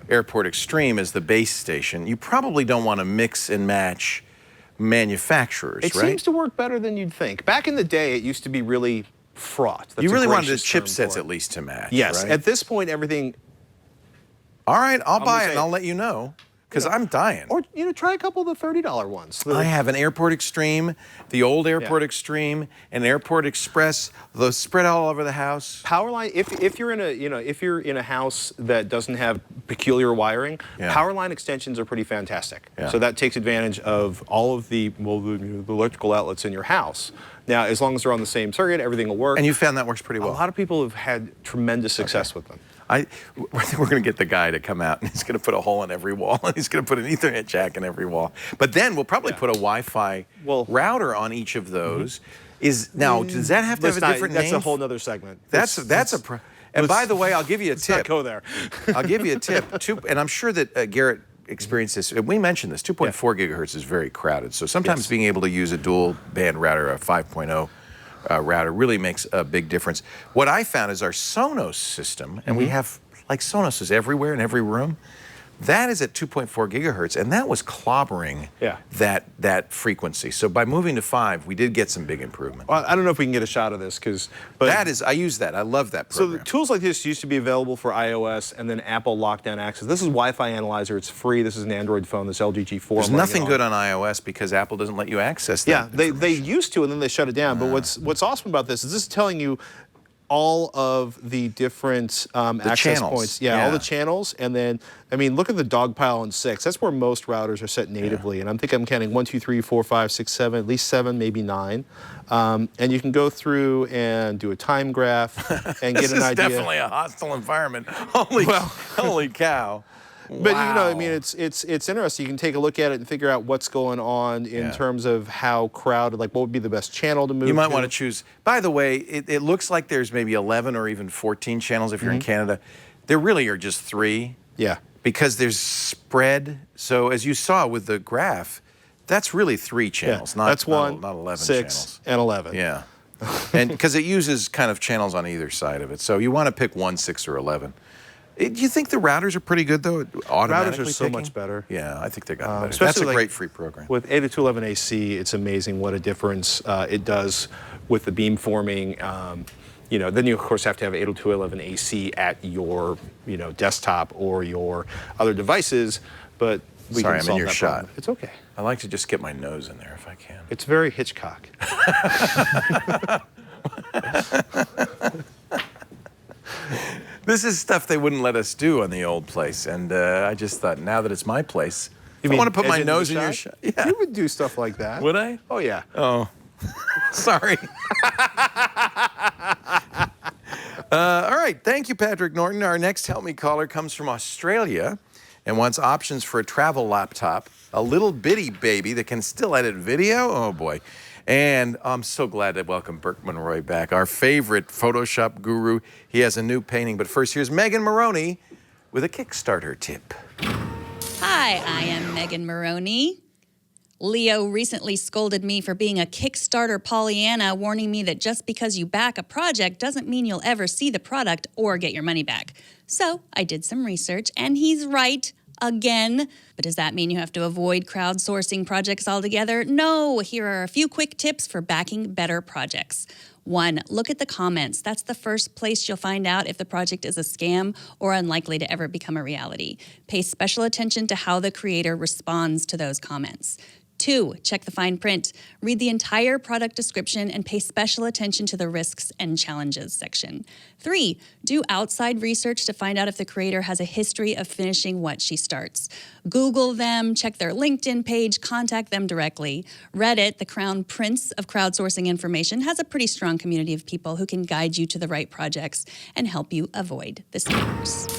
Airport Extreme as the base station. You probably don't want to mix and match manufacturers, It seems to work better than you'd think. Back in the day, it used to be really fraught. You really wanted the chipsets at least to match. Yes. Right? At this point, everything. All right, I'll buy it and I'll let you know because I'm dying. Or try a couple of the $30 ones. I have an Airport Extreme, the old Airport Extreme, an Airport Express. Those spread all over the house. Powerline. If you're in a house that doesn't have peculiar wiring, Powerline extensions are pretty fantastic. Yeah. So that takes advantage of all of the electrical outlets in your house. Now, as long as they're on the same circuit, everything will work. And you found that works pretty well. A lot of people have had tremendous success with them. We're going to get the guy to come out and he's going to put a hole in every wall and he's going to put an Ethernet jack in every wall. But then we'll probably put a Wi-Fi router on each of those. Does that have to have a different name? That's a whole other segment. And by the way, I'll give you a tip. Let's not go there. I'll give you a tip. And I'm sure that Garrett experienced this. We mentioned this. 2.4 gigahertz is very crowded. So sometimes being able to use a dual band router, a 5.0 router, really makes a big difference. What I found is our Sonos system, and we have like Sonos everywhere in every room. That is at 2.4 gigahertz, and that was clobbering that frequency. So by moving to 5, we did get some big improvement. Well, I don't know if we can get a shot of this I use that. I love that program. So tools like this used to be available for iOS, and then Apple locked down access. This is Wi-Fi Analyzer. It's free. This is an Android phone. This LG G4. There's nothing good on iOS because Apple doesn't let you access that. Yeah, they used to, and then they shut it down. But what's awesome about this is telling you all of the different access channels. points. Yeah, all the channels. And then, I mean, look at the dog pile on 6. That's where most routers are set natively. And I'm counting 1, 2, 3, 4, 5, 6, 7, at least 7, maybe 9. And you can go through and do a time graph and get an idea. This is definitely a hostile environment. Holy cow. But I mean, it's interesting. You can take a look at it and figure out what's going on in terms of how crowded, like what would be the best channel to move. You might want to choose. By the way, it looks like there's maybe 11 or even 14 channels if you're in Canada. There really are just 3. Yeah. Because there's spread. So as you saw with the graph, that's really 3 channels, not 11 6 channels. And 11. Yeah. And because it uses kind of channels on either side of it. So you want to pick 1, 6, or 11. Do you think the routers are pretty good, though? Automatically Routers are so picking? much better. Yeah, I think they got better. Especially That's a like great free program. With 802.11ac, it's amazing what a difference it does with the beamforming. Then you, of course, have to have 802.11ac at your, desktop or your other devices, but we Sorry, can I'm in solve your that shot. problem. It's okay. I like to just get my nose in there if I can. It's very Hitchcock. This is stuff they wouldn't let us do on the old place, and I just thought, now that it's my place, I want to put my nose in your shot. Yeah. You would do stuff like that. Would I? Oh, yeah. Oh, sorry. All right, thank you, Patrick Norton. Our next Help Me caller comes from Australia and wants options for a travel laptop, a little bitty baby that can still edit video. Oh, boy. And I'm so glad to welcome Bert Monroy back, our favorite Photoshop guru. He has a new painting. But first, here's Megan Morrone with a Kickstarter tip. Hi, I am Megan Morrone. Leo recently scolded me for being a Kickstarter Pollyanna, warning me that just because you back a project doesn't mean you'll ever see the product or get your money back. So I did some research, and he's right. Again. But does that mean you have to avoid crowdsourcing projects altogether? No, here are a few quick tips for backing better projects. 1, look at the comments. That's the first place you'll find out if the project is a scam or unlikely to ever become a reality. Pay special attention to how the creator responds to those comments. 2, check the fine print. Read the entire product description and pay special attention to the risks and challenges section. 3, do outside research to find out if the creator has a history of finishing what she starts. Google them, check their LinkedIn page, contact them directly. Reddit, the crown prince of crowdsourcing information, has a pretty strong community of people who can guide you to the right projects and help you avoid the scammers.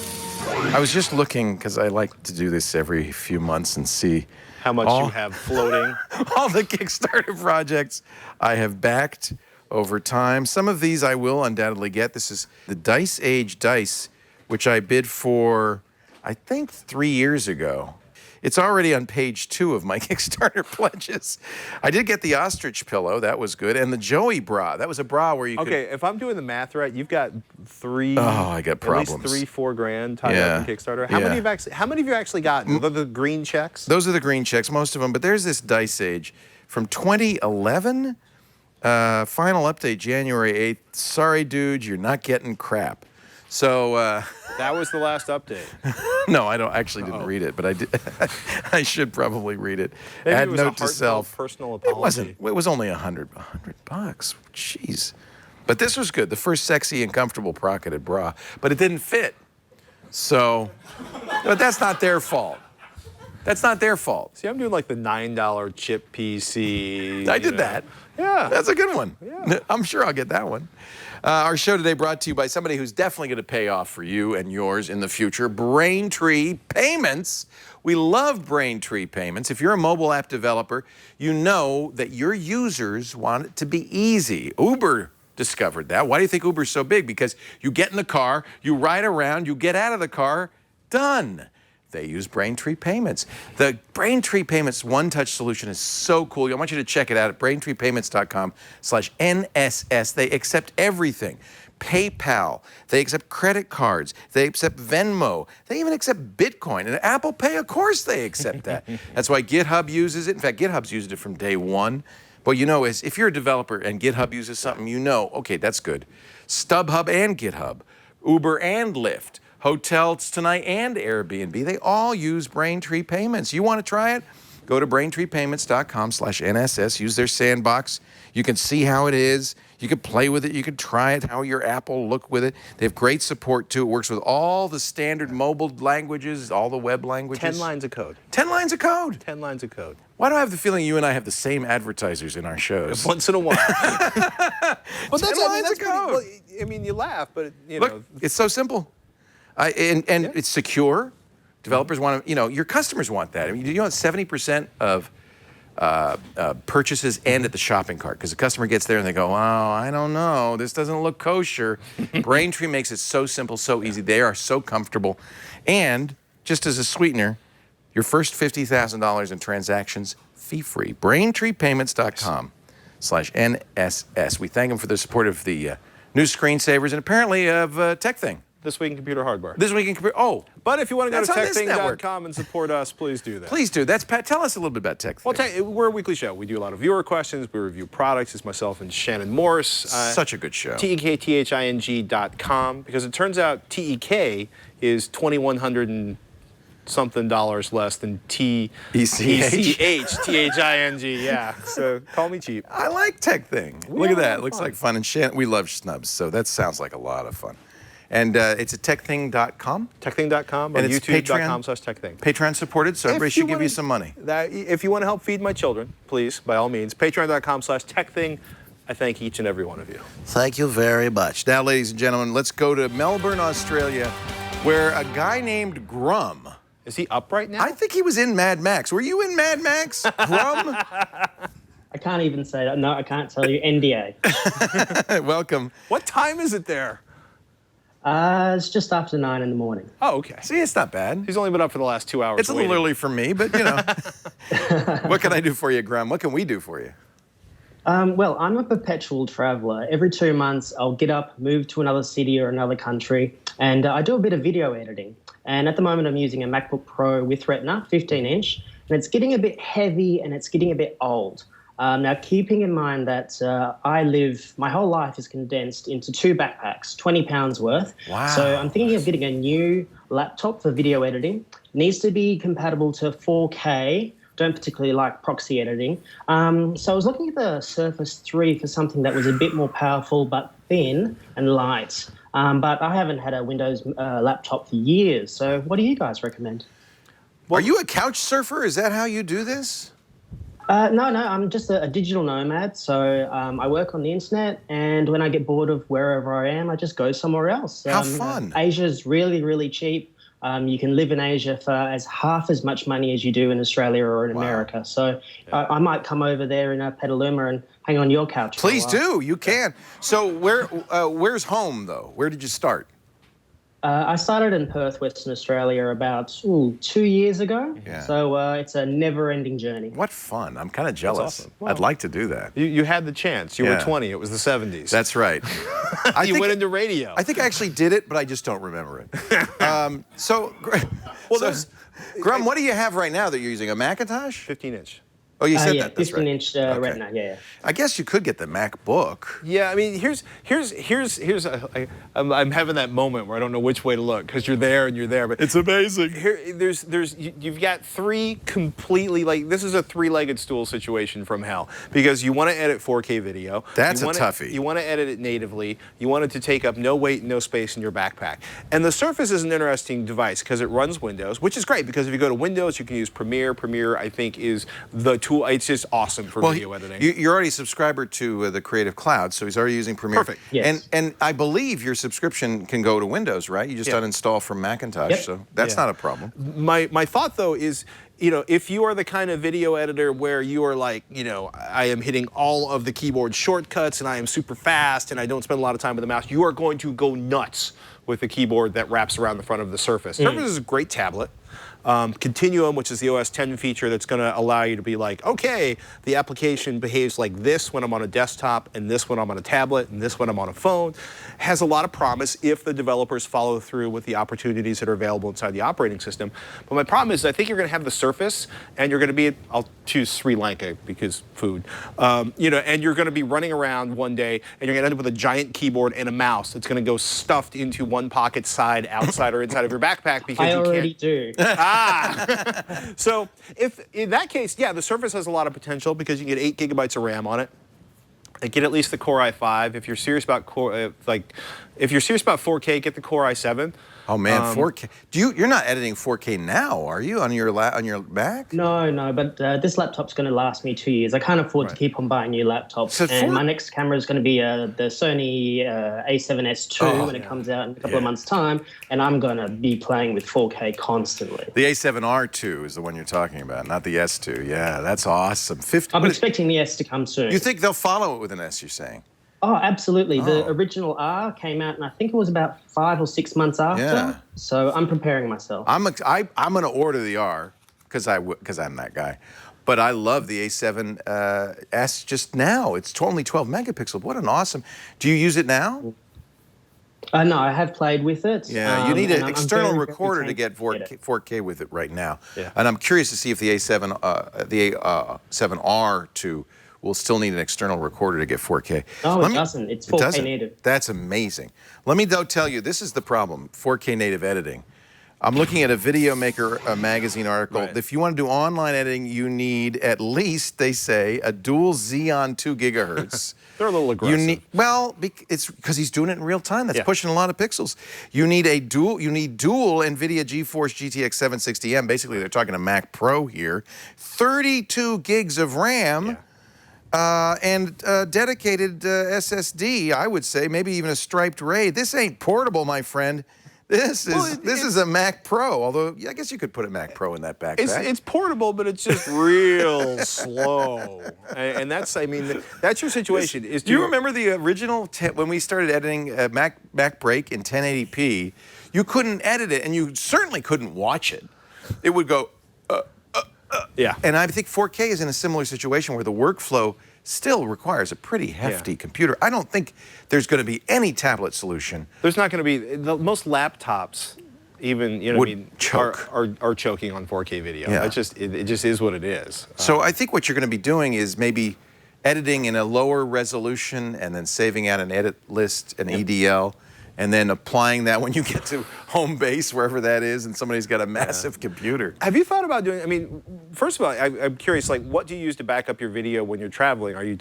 I was just looking, because I like to do this every few months and see how much you have floating. All the Kickstarter projects I have backed over time. Some of these I will undoubtedly get. This is the Dice Age Dice, which I bid for, I think, 3 years ago. It's already on page 2 of my Kickstarter pledges. I did get the ostrich pillow. That was good. And the Joey bra. That was a bra where you could... Okay, if I'm doing the math right, you've got I got problems. At least $3-4 grand tied up in Kickstarter. How many have you actually gotten? Are the green checks? Those are the green checks, most of them. But there's this Dice Age from 2011. Final update January 8th. Sorry, dude, you're not getting crap. So that was the last update. No, I didn't read it, but I did. I should probably read it. Maybe Add it was note a to self. Personal apology. It was only $100 bucks. Jeez. But this was good. The first sexy and comfortable brocketed bra, but it didn't fit. So, but that's not their fault. That's not their fault. See, I'm doing like the $9 chip PC. I did that. Yeah. That's a good one. Yeah. I'm sure I'll get that one. Our show today brought to you by somebody who's definitely going to pay off for you and yours in the future, Braintree Payments. We love Braintree Payments. If you're a mobile app developer, you know that your users want it to be easy. Uber discovered that. Why do you think Uber's so big? Because you get in the car, you ride around, you get out of the car, done. They use Braintree Payments. The Braintree Payments one-touch solution is so cool. I want you to check it out at braintreepayments.com/NSS. They accept everything. PayPal. They accept credit cards. They accept Venmo. They even accept Bitcoin. And Apple Pay, of course they accept that. That's why GitHub uses it. In fact, GitHub's used it from day one. What you know is if you're a developer and GitHub uses something, you know, okay, that's good. StubHub and GitHub, Uber and Lyft, Hotels Tonight and Airbnb, they all use Braintree Payments. You want to try it? Go to braintreepayments.com/NSS. Use their sandbox. You can see how it is. You can play with it. You can try it, how your app will look with it. They have great support, too. It works with all the standard mobile languages, all the web languages. 10 lines of code. 10 lines of code. 10 lines of code. Why do I have the feeling you and I have the same advertisers in our shows? Once in a while. Well, 10 lines of code. Well, I mean, you laugh, but, Look, it's so simple. It's secure. Developers want to, your customers want that. I mean, 70% of purchases end at the shopping cart because the customer gets there and they go, oh, I don't know, this doesn't look kosher. Braintree makes it so simple, so easy. They are so comfortable. And just as a sweetener, your first $50,000 in transactions, fee-free. BraintreePayments.com/NSS. We thank them for the support of the new screensavers and apparently of Tech Thing. This Week in Computer Hardware. This Week in Computer. Oh, but if you want to go to that's on this network. techthing.com and support us, please do that. Please do. That's Pat. Tell us a little bit about Tech Thing. Well, we're a weekly show. We do a lot of viewer questions. We review products. It's myself and Shannon Morse. Such a good show. TEKTHING.com, because it turns out TEK is $2,100 and something less than TECH, yeah. So call me cheap. I like Tech Thing. Look at that. Looks like fun. And Shannon, we love snubs, so that sounds like a lot of fun. And it's at techthing.com. Techthing.com or and it's youtube.com/techthing. Patreon supported, so everybody should give you some money. If you want to help feed my children, please, by all means, patreon.com/techthing. I thank each and every one of you. Thank you very much. Now, ladies and gentlemen, let's go to Melbourne, Australia, where a guy named Grum. Is he up right now? I think he was in Mad Max. Were you in Mad Max, Grum? I can't even say that. No, I can't tell you. NDA. Welcome. What time is it there? It's just after 9 in the morning. Oh, okay. See, it's not bad. He's only been up for the last 2 hours. It's a little early for me, but, you know. What can I do for you, Grum? What can we do for you? Well, I'm a perpetual traveler. Every 2 months, I'll get up, move to another city or another country, and I do a bit of video editing. And at the moment, I'm using a MacBook Pro with Retina, 15-inch, and it's getting a bit heavy and it's getting a bit old. Now, keeping in mind that my whole life is condensed into 2 backpacks, 20 pounds worth. Wow. So I'm thinking of getting a new laptop for video editing. Needs to be compatible to 4K. Don't particularly like proxy editing. So I was looking at the Surface 3 for something that was a bit more powerful but thin and light. But I haven't had a Windows laptop for years. So what do you guys recommend? Are you a couch surfer? Is that how you do this? No, I'm just a digital nomad. So I work on the internet, and when I get bored of wherever I am, I just go somewhere else. How fun. Asia's really, really cheap. You can live in Asia for half as much money as you do in Australia or in America. So I might come over there in Petaluma and hang on your couch. Please do. You can. So where's home, though? Where did you start? I started in Perth, Western Australia about 2 years ago. Yeah. So it's a never-ending journey. What fun. I'm kind of jealous. Awesome. Well, I'd like to do that. You had the chance. You were 20. It was the 70s. That's right. You went into radio. I think I actually did it, but I just don't remember it. Grum, what do you have right now that you're using? A Macintosh? 15-inch. Oh, you said that. That's 15-inch right. Retina. Yeah. I guess you could get the MacBook. Yeah, I mean, I'm having that moment where I don't know which way to look because you're there and you're there, but it's amazing. You've got 3 completely this is a 3-legged stool situation from hell because you want to edit 4K video. That's a toughie. You want to edit it natively. You want it to take up no weight, no space in your backpack. And the Surface is an interesting device because it runs Windows, which is great because if you go to Windows, you can use Premiere. Premiere, I think, is the tool. It's just awesome for video editing. You're already a subscriber to the Creative Cloud, so he's already using Premiere. Perfect. Yes. And I believe your subscription can go to Windows, right? You just uninstall from Macintosh, so that's not a problem. My thought, though, is, if you are the kind of video editor where you are like, I am hitting all of the keyboard shortcuts and I am super fast and I don't spend a lot of time with the mouse, you are going to go nuts with the keyboard that wraps around the front of the Surface. Surface is a great tablet. Continuum, which is the OS 10 feature that's going to allow you to be like, okay, the application behaves like this when I'm on a desktop, and this when I'm on a tablet, and this when I'm on a phone, has a lot of promise if the developers follow through with the opportunities that are available inside the operating system. But my problem is I think you're going to have the Surface, and you're going to be, I'll choose Sri Lanka because food, and you're going to be running around one day, and you're going to end up with a giant keyboard and a mouse that's going to go stuffed into one pocket, side, outside, or inside of your backpack because I already do. So if in that case, the Surface has a lot of potential because you can get 8 gigabytes of RAM on it. And get at least the Core i5. If you're serious about if you're serious about 4K, get the Core i7. Oh man, 4K. You're not editing 4K now, are you, on your Mac? No, but this laptop's going to last me 2 years. I can't afford to keep on buying new laptops. So my next camera is going to be the Sony A7S II when it comes out in a couple of months' time, and I'm going to be playing with 4K constantly. The A7R2 is the one you're talking about, not the S2. Yeah, that's awesome. I'm expecting the S to come soon. You think they'll follow it with an S, you're saying? Oh, absolutely. The original R came out, and I think it was about 5 or 6 months after. Yeah. So I'm preparing myself. I'm going to order the R because I'm that guy. But I love the A7S just now. It's only 12 megapixels. What an awesome. Do you use it now? No, I have played with it. Yeah, you need an I'm external very, very recorder to get tempted to 4K with it right now. Yeah. And I'm curious to see if the A7R2 will still need an external recorder to get 4K. No, it doesn't. It's 4K native. That's amazing. Let me though tell you, this is the problem, 4K native editing. I'm looking at a Video Maker magazine article. Right. If you want to do online editing, you need at least, they say, a dual Xeon 2 gigahertz. They're a little aggressive. It's because he's doing it in real time. That's Yeah. pushing a lot of pixels. You need dual NVIDIA GeForce GTX 760M. Basically, they're talking a Mac Pro here. 32 gigs of RAM. Yeah. And dedicated SSD, I would say, maybe even a striped RAID. This ain't portable, my friend. This is a Mac Pro, although I guess you could put a Mac Pro in that backpack. It's portable, but it's just real slow. And that's, I mean, that's your situation. Do you remember the original, when we started editing Mac Break in 1080p, you couldn't edit it, and you certainly couldn't watch it. It would go, yeah. And I think 4K is in a similar situation where the workflow still requires a pretty hefty computer. I don't think there's going to be any tablet solution. There's not going to be, most laptops even, you know what I mean, choke. Are choking on 4K video. Yeah. It just is what it is. So I think what you're going to be doing is maybe editing in a lower resolution and then saving out an edit list, an EDL, and then applying that when you get to home base, wherever that is, and somebody's got a massive computer. Have you thought about doing, I mean, first of all, I'm curious, like, what do you use to back up your video when you're traveling? Are you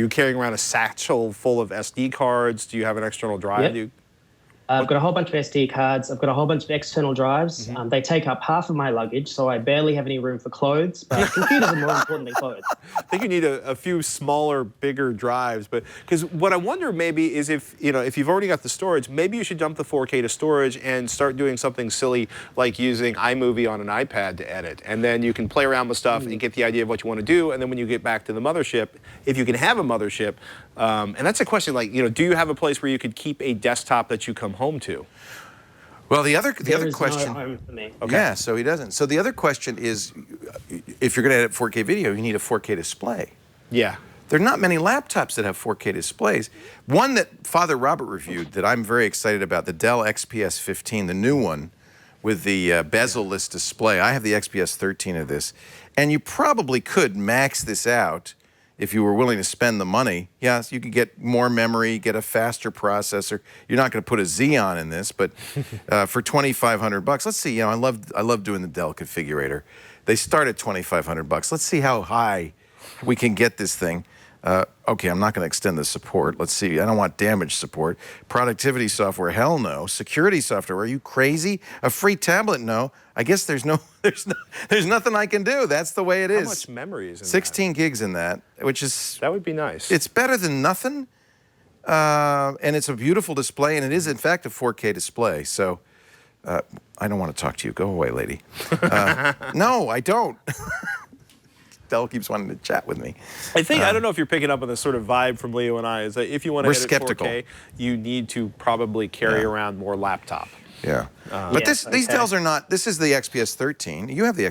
carrying around a satchel full of SD cards? Do you have an external drive? Yep. I've got a whole bunch of SD cards. I've got a whole bunch of external drives. They take up half of my luggage, so I barely have any room for clothes, but computers are more important than clothes. I think you need a few smaller, bigger drives, but because what I wonder maybe is if you've already got the storage, maybe you should dump the 4K to storage and start doing something silly like using iMovie on an iPad to edit, and then you can play around with stuff and get the idea of what you want to do, and then when you get back to the mothership, if you can have a mothership, and that's a question, like, do you have a place where you could keep a desktop that you come home to? Well, the other question. No home for me. Okay. Yeah, so he doesn't. So the other question is, if you're going to edit 4K video, you need a 4K display. Yeah. There are not many laptops that have 4K displays. One that Father Robert reviewed that I'm very excited about, the Dell XPS 15, the new one with the bezel-less display. I have the XPS 13 of this, and you probably could max this out if you were willing to spend the money. Yes, you could get more memory, get a faster processor. You're not going to put a Xeon in this, but for $2,500, let's see. I love doing the Dell configurator. They start at $2,500. Let's see how high we can get this thing. Okay, I'm not going to extend the support. Let's see. I don't want damage support. Productivity software, hell no. Security software, are you crazy? A free tablet, no. I guess there's nothing I can do. That's the way it is. How much memory is in 16 gigs in that, which is... That would be nice. It's better than nothing, and it's a beautiful display, and it is, in fact, a 4K display. So I don't want to talk to you. Go away, lady. No, I don't. Dell keeps wanting to chat with me. I don't know if you're picking up on this sort of vibe from Leo and I, is that if you want to edit 4K, you need to probably carry around more laptop. Yeah. But these Dells are not, this is the XPS 13. You have the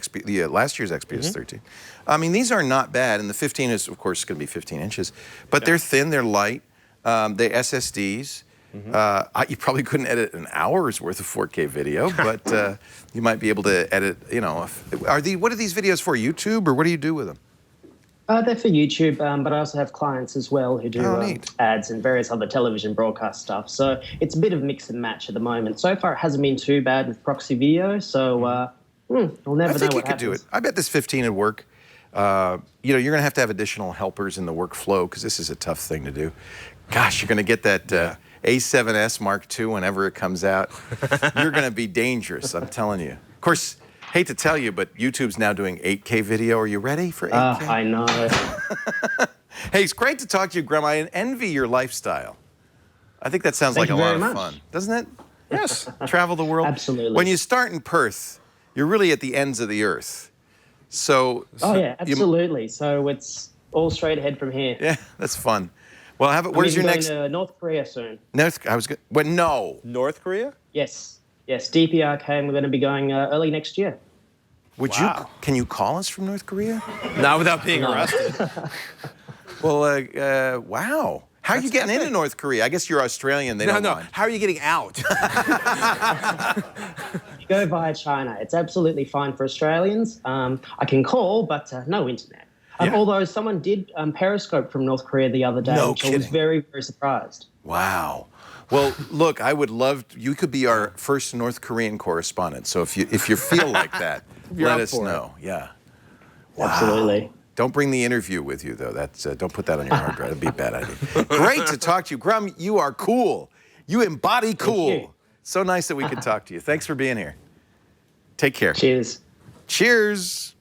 last year's XPS 13. I mean, these are not bad, and the 15 is, of course, going to be 15 inches. But they're thin, they're light, they're SSDs. You probably couldn't edit an hour's worth of 4K video, but you might be able to edit, what are these videos for, YouTube, or what do you do with them? They're for YouTube, but I also have clients as well who do ads and various other television broadcast stuff. So it's a bit of mix and match at the moment. So far, it hasn't been too bad with proxy video, so we'll never know what happens. I think you could do it. I bet this 15 would work. You're going to have additional helpers in the workflow because this is a tough thing to do. Gosh, you're going to get that... A7S Mark II whenever it comes out. You're going to be dangerous, I'm telling you. Of course, hate to tell you, but YouTube's now doing 8K video. Are you ready for 8K? I know. Hey, it's great to talk to you, Graham. I envy your lifestyle. I think that sounds like a lot of fun, doesn't it? Yes. Travel the world. Absolutely. When you start in Perth, you're really at the ends of the earth. So. Oh, yeah, absolutely. So it's all straight ahead from here. Yeah, that's fun. Well, where's your next? Going to North Korea soon. No. North Korea? Yes. DPRK, and we're going to be going early next year. Can you call us from North Korea? Not without being arrested. Well, wow. How are you getting into North Korea? I guess you're Australian. They don't mind. How are you getting out? You go via China. It's absolutely fine for Australians. I can call, but no internet. Although someone did Periscope from North Korea the other day, which I was very, very surprised. Wow. Well, look, I would love you could be our first North Korean correspondent. So if you feel like that, let us know. Yeah. Wow. Absolutely. Don't bring the interview with you though. That's don't put that on your hard drive. That'd be a bad idea. Great to talk to you, Grum. You are cool. You embody cool. So nice that we could talk to you. Thanks for being here. Take care. Cheers. Cheers.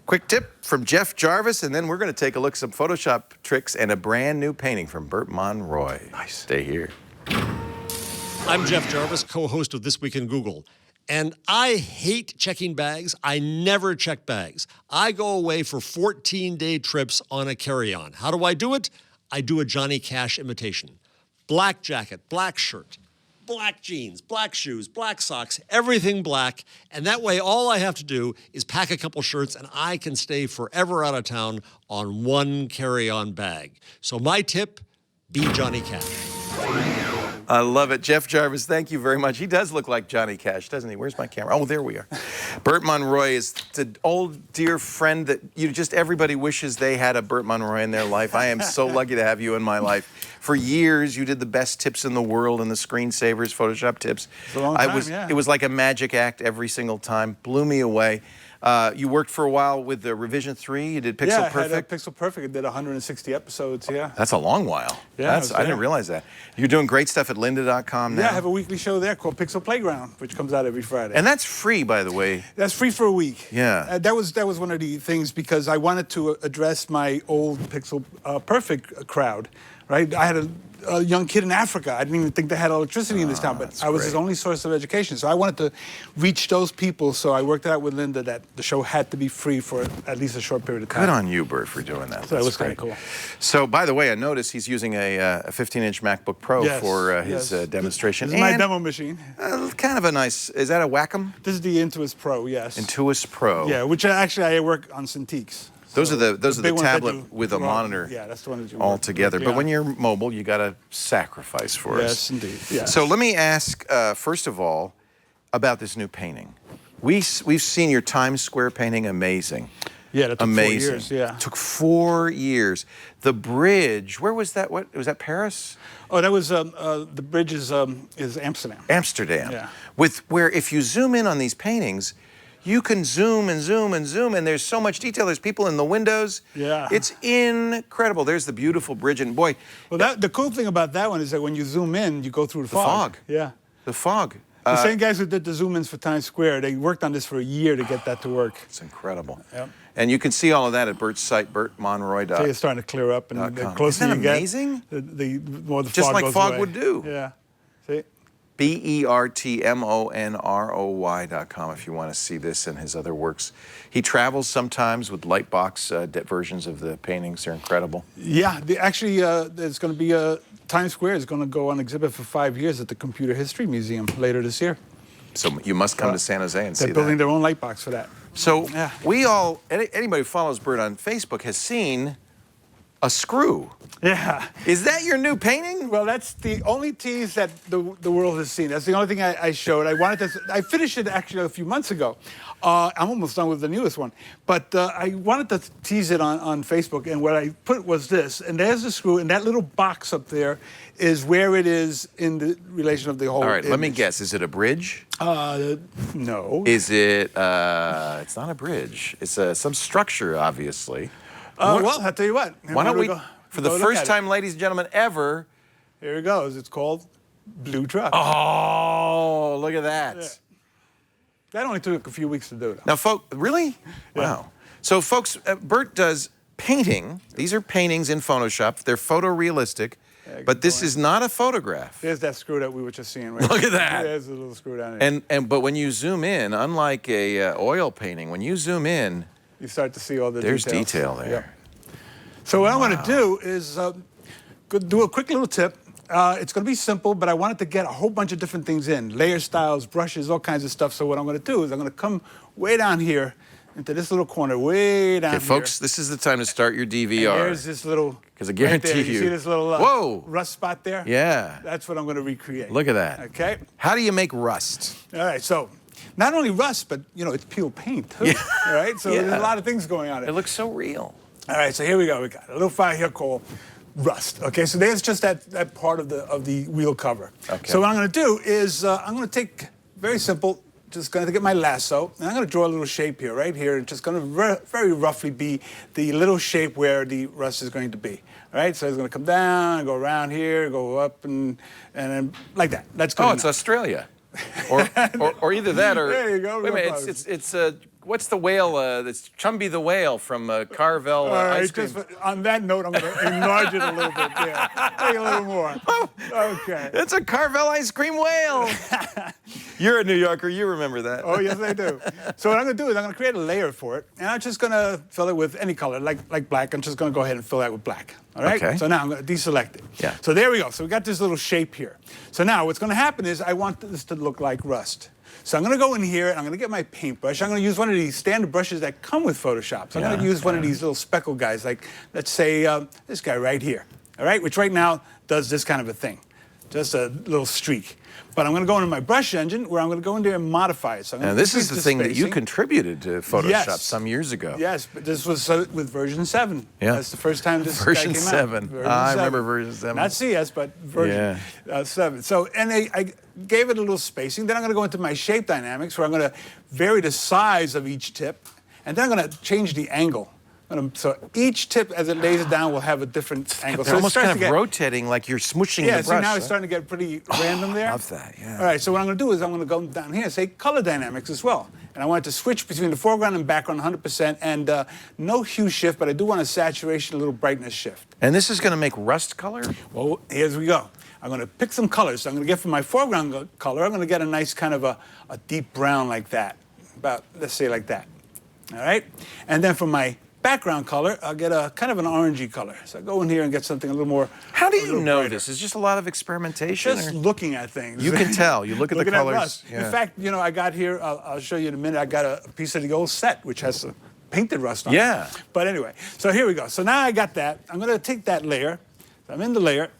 Quick tip from Jeff Jarvis, and then we're going to take a look at some Photoshop tricks and a brand new painting from Bert Monroy. Nice. Stay here. I'm Jeff Jarvis, co-host of This Week in Google. And I hate checking bags. I never check bags. I go away for 14-day trips on a carry-on. How do I do it? I do a Johnny Cash imitation. Black jacket, black shirt, black jeans, black shoes, black socks, everything black. And that way, all I have to do is pack a couple shirts and I can stay forever out of town on one carry-on bag. So my tip, be Johnny Cash. I love it. Jeff Jarvis, thank you very much. He does look like Johnny Cash, doesn't he? Where's my camera? Oh, there we are. Bert Monroy is an old dear friend that everybody wishes they had a Bert Monroy in their life. I am so lucky to have you in my life. For years, you did the best tips in the world in the screensavers, Photoshop tips. It's a long time, It was like a magic act every single time. Blew me away. You worked for a while with the Revision 3. You did Pixel Perfect. Yeah, I had Pixel Perfect. I did 160 episodes, That's a long while. Yeah, I didn't realize that. You're doing great stuff at lynda.com now. Yeah, I have a weekly show there called Pixel Playground, which comes out every Friday. And that's free, by the way. That's free for a week. Yeah. That was one of the things because I wanted to address my old Pixel Perfect crowd, right? I had a young kid in Africa. I didn't even think they had electricity in this town, but I was his only source of education. So I wanted to reach those people. So I worked out with Lynda that the show had to be free for at least a short period of time. Good on you, Bert, for doing that. So that was kind of cool. So, by the way, I noticed he's using a 15-inch MacBook Pro for his demonstration. This is my demo machine. Kind of a nice, is that a Wacom? This is the Intuos Pro, yes. Intuos Pro. Yeah, which actually I work on Cintiqs. Those are the tablet with a monitor. Yeah, that's the one that you all together. Yeah. But when you're mobile, you got to sacrifice for us. Yes, indeed. Yes. So let me ask first of all about this new painting. We've seen your Times Square painting. Amazing. Yeah, that took 4 years. Yeah, took 4 years. The bridge. Where was that? What was that? Paris? Oh, that was the bridge is Amsterdam. Amsterdam. Yeah. Where if you zoom in on these paintings, you can zoom and zoom and zoom, and there's so much detail. There's people in the windows. Yeah. It's incredible. There's the beautiful bridge, and boy. Well, the cool thing about that one is that when you zoom in, you go through the fog. Yeah. The fog. The same guys who did the zoom-ins for Times Square, they worked on this for a year to get that to work. It's incredible. Yep. And you can see all of that at Bert's site, bertmonroy.com. So it's starting to clear up, and the closer Isn't that you get, amazing? the more the Just fog like goes fog away. would do. Yeah. See? bertmonroy.com if you want to see this and his other works. He travels sometimes with lightbox versions of the paintings. They're incredible. Yeah, actually, there's going to be Times Square is going to go on exhibit for 5 years at the Computer History Museum later this year. So you must come to San Jose and see that. They're building their own lightbox for that. So anybody who follows Bert on Facebook has seen a screw. Yeah. Is that your new painting? Well, that's the only tease that the world has seen. That's the only thing I showed. I finished it actually a few months ago. I'm almost done with the newest one. But I wanted to tease it on Facebook, and what I put was this. And there's the screw, and that little box up there is where it is in the relation of the whole All right, image. let me guess. Is it a bridge? No. Is it, it's not a bridge. It's some structure, obviously. Well, I'll tell you what. Why don't we, for the first time, ladies and gentlemen, ever. Here it goes. It's called Blue Truck. Oh, look at that. Yeah. That only took a few weeks to do. Now, folks, really? Yeah. Wow. So, folks, Bert does painting. These are paintings in Photoshop. They're photorealistic, but this is not a photograph. There's that screw that we were just seeing. Right? Look at that. There's a little screw down there. But when you zoom in, unlike a oil painting, when you zoom in, you start to see all the there's details. detail there. Yep. So what I want to do is do a quick little tip. It's going to be simple, but I wanted to get a whole bunch of different things in. Layer styles, brushes, all kinds of stuff. So what I'm going to do is I'm going to come way down here into this little corner way down here. Folks, this is the time to start your DVR. And there's this little, because I guarantee you see this little rust spot there? Yeah. That's what I'm going to recreate. Look at that. Okay. How do you make rust? All right, so not only rust, but it's peel paint too. Yeah. All right, so there's a lot of things going on. It looks so real. All right, so here we go. We got a little file here called rust. Okay, so there's just that part of the wheel cover. Okay. So what I'm going to do is I'm going to take, very simple, just going to get my lasso, and I'm going to draw a little shape here, right here. It's just going to very roughly be the little shape where the rust is going to be. All right, so it's going to come down, go around here, go up, and then like that. That's good. Oh, it's Australia. or either that or... There you go. Wait a minute, it's what's the whale? It's Chumby the whale from Carvel Ice Cream. Just on that note, I'm going to enlarge it a little bit. Yeah, take a little more. Okay. It's a Carvel ice cream whale. You're a New Yorker. You remember that. Oh, yes, I do. So what I'm going to do is I'm going to create a layer for it, and I'm just going to fill it with any color, like black. I'm just going to go ahead and fill that with black. All right? Okay. So now I'm going to deselect it. Yeah. So there we go. So we got this little shape here. So now what's going to happen is I want this to look like rust. So I'm going to go in here, and I'm going to get my paintbrush. I'm going to use one of these standard brushes that come with Photoshop. So I'm going to use one of these little speckle guys, like, let's say, this guy right here, all right, which right now does this kind of a thing, just a little streak. But I'm going to go into my brush engine, where I'm going to go in there and modify it. So now, this is the thing that you contributed to Photoshop some years ago. Yes, but this was with version 7. Yeah. That's the first time this version guy came 7. out. Version I 7. remember version 7. Not CS, but version 7. So, and I gave it a little spacing. Then I'm going to go into my shape dynamics, where I'm going to vary the size of each tip. And then I'm going to change the angle. So each tip, as it lays it down, will have a different angle. They're so almost kind of rotating, like you're smooshing the brush. Yeah, see, now it's starting to get pretty random there. I love that, yeah. All right, so what I'm going to do is I'm going to go down here and say color dynamics as well. And I want it to switch between the foreground and background 100%, and no hue shift, but I do want a saturation, a little brightness shift. And this is going to make rust color? Well, here we go. I'm going to pick some colors. So I'm going to get for my foreground color, I'm going to get a nice kind of a deep brown like that. About, let's say like that. All right? And then for my background color, I'll get a kind of an orangey color. So I go in here and get something a little more. How do you know this? It's just a lot of experimentation? Just looking at things. You can tell. You look at the colors. Yeah. In fact, I got here, I'll show you in a minute, I got a piece of the old set, which has some painted rust on it. But anyway, so here we go. So now I got that. I'm going to take that layer. So I'm in the layer.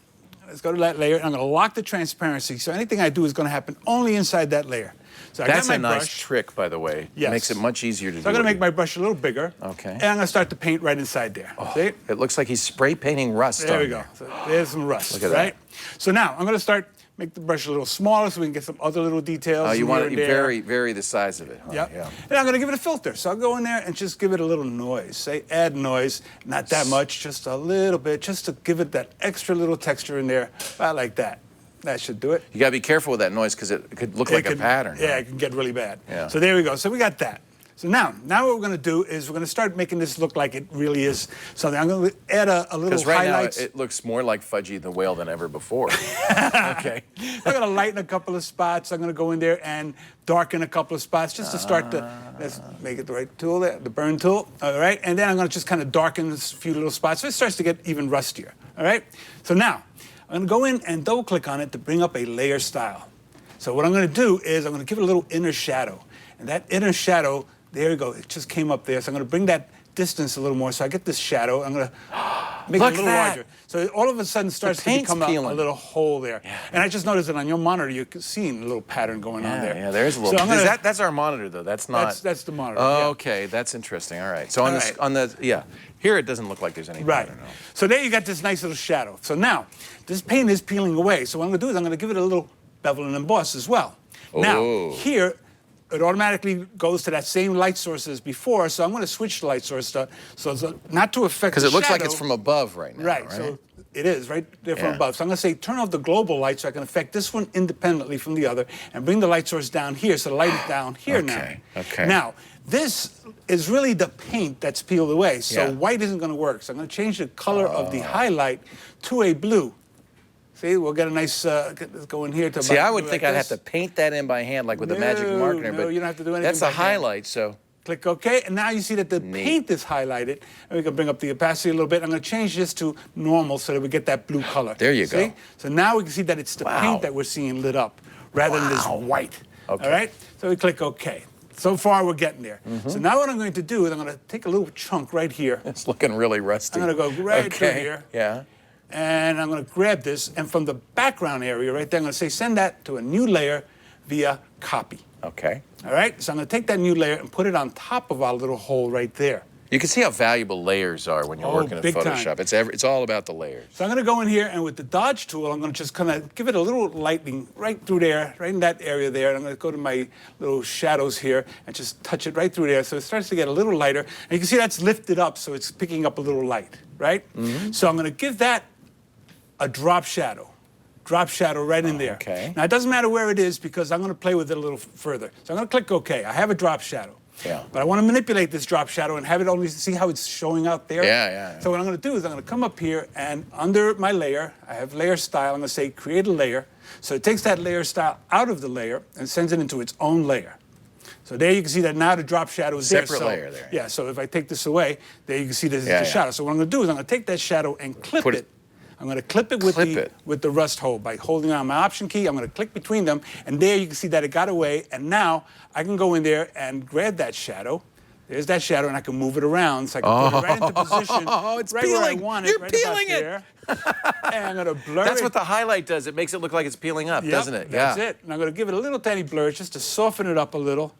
Let's go to that layer. And I'm going to lock the transparency. So anything I do is going to happen only inside that layer. So that's a nice trick, by the way. Yes. It makes it much easier to do. So I'm going to make my brush a little bigger. Okay. And I'm going to start to paint right inside there. Oh, see? It looks like he's spray painting rust. There we go. So there's some rust. Look at right? that. So now I'm going to make the brush a little smaller so we can get some other little details. Oh, you want to vary the size of it. Huh? Yep. Yeah. And I'm going to give it a filter. So I'll go in there and just give it a little noise. Say add noise, not that much, just a little bit, just to give it that extra little texture in there, about like that. That should do it. You got to be careful with that noise because it could look like a pattern. Yeah, it can get really bad. Yeah. So there we go. So we got that. So now what we're going to do is we're going to start making this look like it really is something. I'm going to add a little highlights. Because right now it looks more like Fudgy the Whale than ever before. Okay. I'm going to lighten a couple of spots. I'm going to go in there and darken a couple of spots just to start to, let's make it the right tool there, the burn tool. All right. And then I'm going to just kind of darken a few little spots so it starts to get even rustier. All right. So now I'm going to go in and double click on it to bring up a layer style. So what I'm going to do is I'm going to give it a little inner shadow. And that inner shadow, there you go, it just came up there. So I'm going to bring that distance a little more. So I get this shadow. I'm going to make it a little larger. So all of a sudden starts to become a little hole there. Yeah. And I just noticed that on your monitor, you're seeing a little pattern going on there. Yeah, there's a little. So that's our monitor, though. That's not. That's the monitor. Oh, okay, that's interesting. All right. So here it doesn't look like there's any pattern. No. So there you got this nice little shadow. So now this paint is peeling away. So what I'm going to do is I'm going to give it a little bevel and emboss as well. Oh. Now here, it automatically goes to that same light source as before, so I'm going to switch the light source so not to affect the shadow. Because it looks like it's from above right now, right? So it is right there from above. So I'm going to say turn off the global light so I can affect this one independently from the other and bring the light source down here so the light is down here now. Okay. Now, this is really the paint that's peeled away, so white isn't going to work. So I'm going to change the color of the highlight to a blue. See, we'll get a nice, let's go in here to See, I would think I'd have to paint that in by hand, like with a magic marker. No, you don't have to do anything. That's a highlight, so. Click OK, and now you see that the paint is highlighted. And we can bring up the opacity a little bit. I'm going to change this to normal so that we get that blue color. There you go. So now we can see that it's the paint that we're seeing lit up rather than this white. Okay. All right? So we click OK. So far, we're getting there. So now what I'm going to do is I'm going to take a little chunk right here. It's looking really rusty. I'm going to go right through here. Yeah. And I'm going to grab this, and from the background area right there, I'm going to say send that to a new layer via copy. Okay. All right? So I'm going to take that new layer and put it on top of our little hole right there. You can see how valuable layers are when you're working in big Photoshop. time. It's all about the layers. So I'm going to go in here, and with the dodge tool, I'm going to just kind of give it a little lightening right through there, right in that area there. And I'm going to go to my little shadows here and just touch it right through there. So it starts to get a little lighter. And you can see that's lifted up, so it's picking up a little light, right? So I'm going to give that a drop shadow. Drop shadow right in there. Okay. Now, it doesn't matter where it is because I'm going to play with it a little further. So I'm going to click OK. I have a drop shadow. Yeah. But I want to manipulate this drop shadow and have it only see how it's showing out there. Yeah. So what I'm going to do is I'm going to come up here and under my layer, I have layer style. I'm going to say create a layer. So it takes that layer style out of the layer and sends it into its own layer. So there you can see that now the drop shadow is there. Separate layer there. Yeah, so if I take this away, there you can see there's the Yeah. shadow. So what I'm going to do is I'm going to take that shadow and clip it. I'm going to clip it with the rust hole by holding on my Option key. I'm going to click between them, and there you can see that it got away. And now I can go in there and grab that shadow. There's that shadow, and I can move it around, so I can put it right into position. Oh, it's right peeling. where I want it. You're right peeling it. there. And I'm going to blur That's it. what the highlight does. It makes it look like it's peeling up, doesn't it? That's it. And I'm going to give it a little tiny blur just to soften it up a little,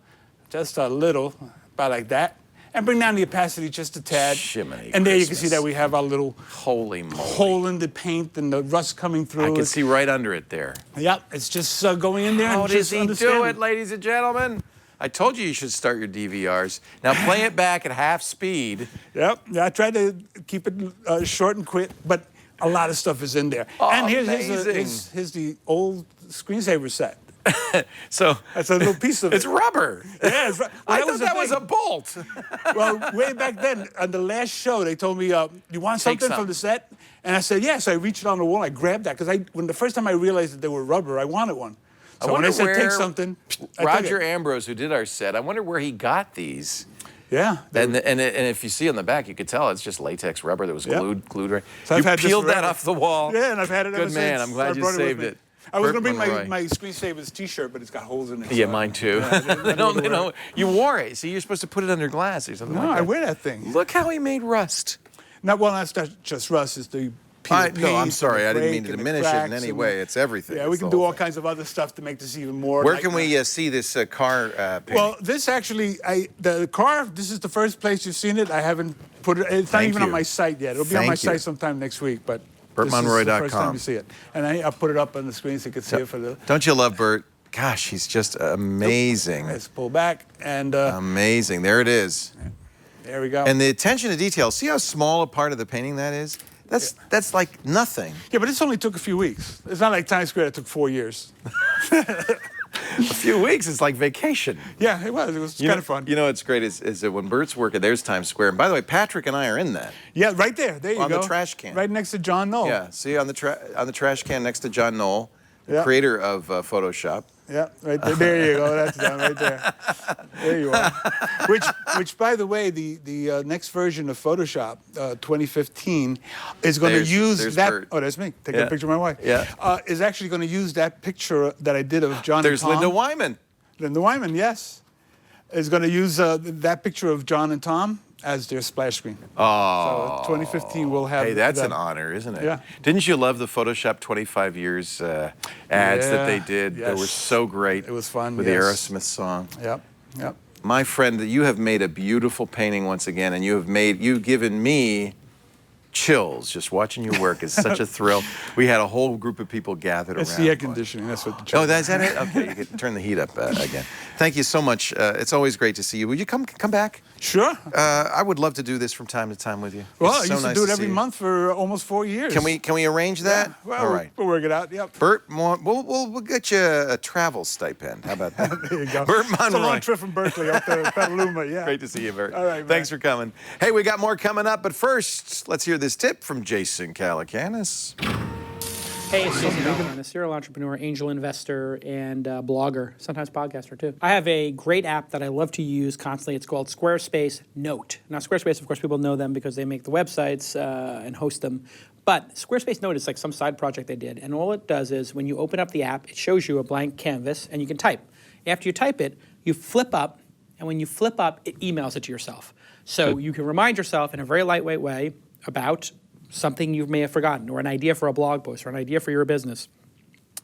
just a little, about like that. And bring down the opacity just a tad. Shiminy and there you can Christmas. see that we have our little Holy moly. hole in the paint and the rust coming through. I can see right under it there. Yep, it's just going in there How and does just he do understanding. it, ladies and gentlemen? I told you should start your DVRs. Now play it back at half speed. Yep, yeah, I tried to keep it short and quick, but a lot of stuff is in there. Oh, and amazing. here's the old screensaver set. So that's a little piece of it. It's rubber. Yeah, it's, I thought that was a bolt. Well, way back then, on the last show, they told me, you want something from the set? And I said, yeah. So I reached on the wall, I grabbed that, because when the first time I realized that they were rubber, I wanted one. So when I said take something, Roger Ambrose, who did our set, I wonder where he got these. Yeah. And if you see on the back, you could tell it's just latex rubber that was glued right. So you peeled that off the wall. Yeah, and I've had it ever Good man. since. I'm glad you saved it. I was going to Bert bring Monroy. my screensavers T-shirt, but it's got holes in it. Yeah, so mine too. Yeah, you wore it. See, you're supposed to put it under glass or something No, like that. I wear that thing. Look how he made rust. Well, that's not just rust. It's the No, I'm sorry. I didn't mean to diminish it in any way. It's everything. Yeah, we can do all kinds of other stuff to make this even more. Where can we see this car painting? Well, this actually, the car, this is the first place you've seen it. I haven't put it, it's not Thank even you. on my site yet. It'll be on my site sometime next week, but BertMonroy.com. this is the first time you see it. And I'll put it up on the screen so you can see it for the... Don't you love Bert? Gosh, he's just amazing. Let's pull back and... amazing. There it is. There we go. And the attention to detail. See how small a part of the painting that is? That's like nothing. Yeah, but this only took a few weeks. It's not like Times Square that took 4 years. A few weeks is like vacation. Yeah, it was. It was kind of fun. You know what's great is that when Bert's working, there's Times Square. And by the way, Patrick and I are in that. Yeah, right there. There you go. On the trash can. Right next to John Knoll. Yeah, see on the trash can next to John Knoll, the creator of Photoshop. Yeah, right there. There you go. That's John right there. There you are. Which, by the way, the next version of Photoshop, 2015, is going to use that. Bert. Oh, that's me. Take a picture of my wife. Yeah. Is actually going to use that picture that I did of John There's and Tom. Linda Wyman. Linda Wyman, yes, is going to use that picture of John and Tom as their splash screen. Oh. So 2015 will have. Hey, that's an honor, isn't it? Yeah. Didn't you love the Photoshop 25 years ads that they did? Yes. They were so great. It was fun. With the Aerosmith song. Yep. Yep. My friend, you have made a beautiful painting once again, and you've given me chills. Just watching your work is such a thrill. We had a whole group of people gathered It's around. the air conditioning. That's what the. Oh, is that it? Okay, you can turn the heat up again. Thank you so much. It's always great to see you. Would you come back? Sure. I would love to do this from time to time with you. Well, It's I so used to nice do it see every you. month for almost 4 years. Can we arrange that? Yeah. Well, all right. We'll work it out. Yep. Bert, we'll get you a travel stipend. How about that? There you go. Bert It's a long Monroy. trip from Berkeley up to Petaluma. Yeah. Great to see you, Bert. All right, man. Thanks for coming. Hey, we got more coming up, but first, let's hear this tip from Jason Calacanis. Hey, it's Jason Dalrymple, a serial entrepreneur, angel investor, and blogger, sometimes podcaster too. I have a great app that I love to use constantly. It's called Squarespace Note. Now, Squarespace, of course, people know them because they make the websites and host them. But Squarespace Note is like some side project they did. And all it does is when you open up the app, it shows you a blank canvas and you can type. After you type it, you flip up and when you flip up, it emails it to yourself. So you can remind yourself in a very lightweight way about something you may have forgotten, or an idea for a blog post, or an idea for your business.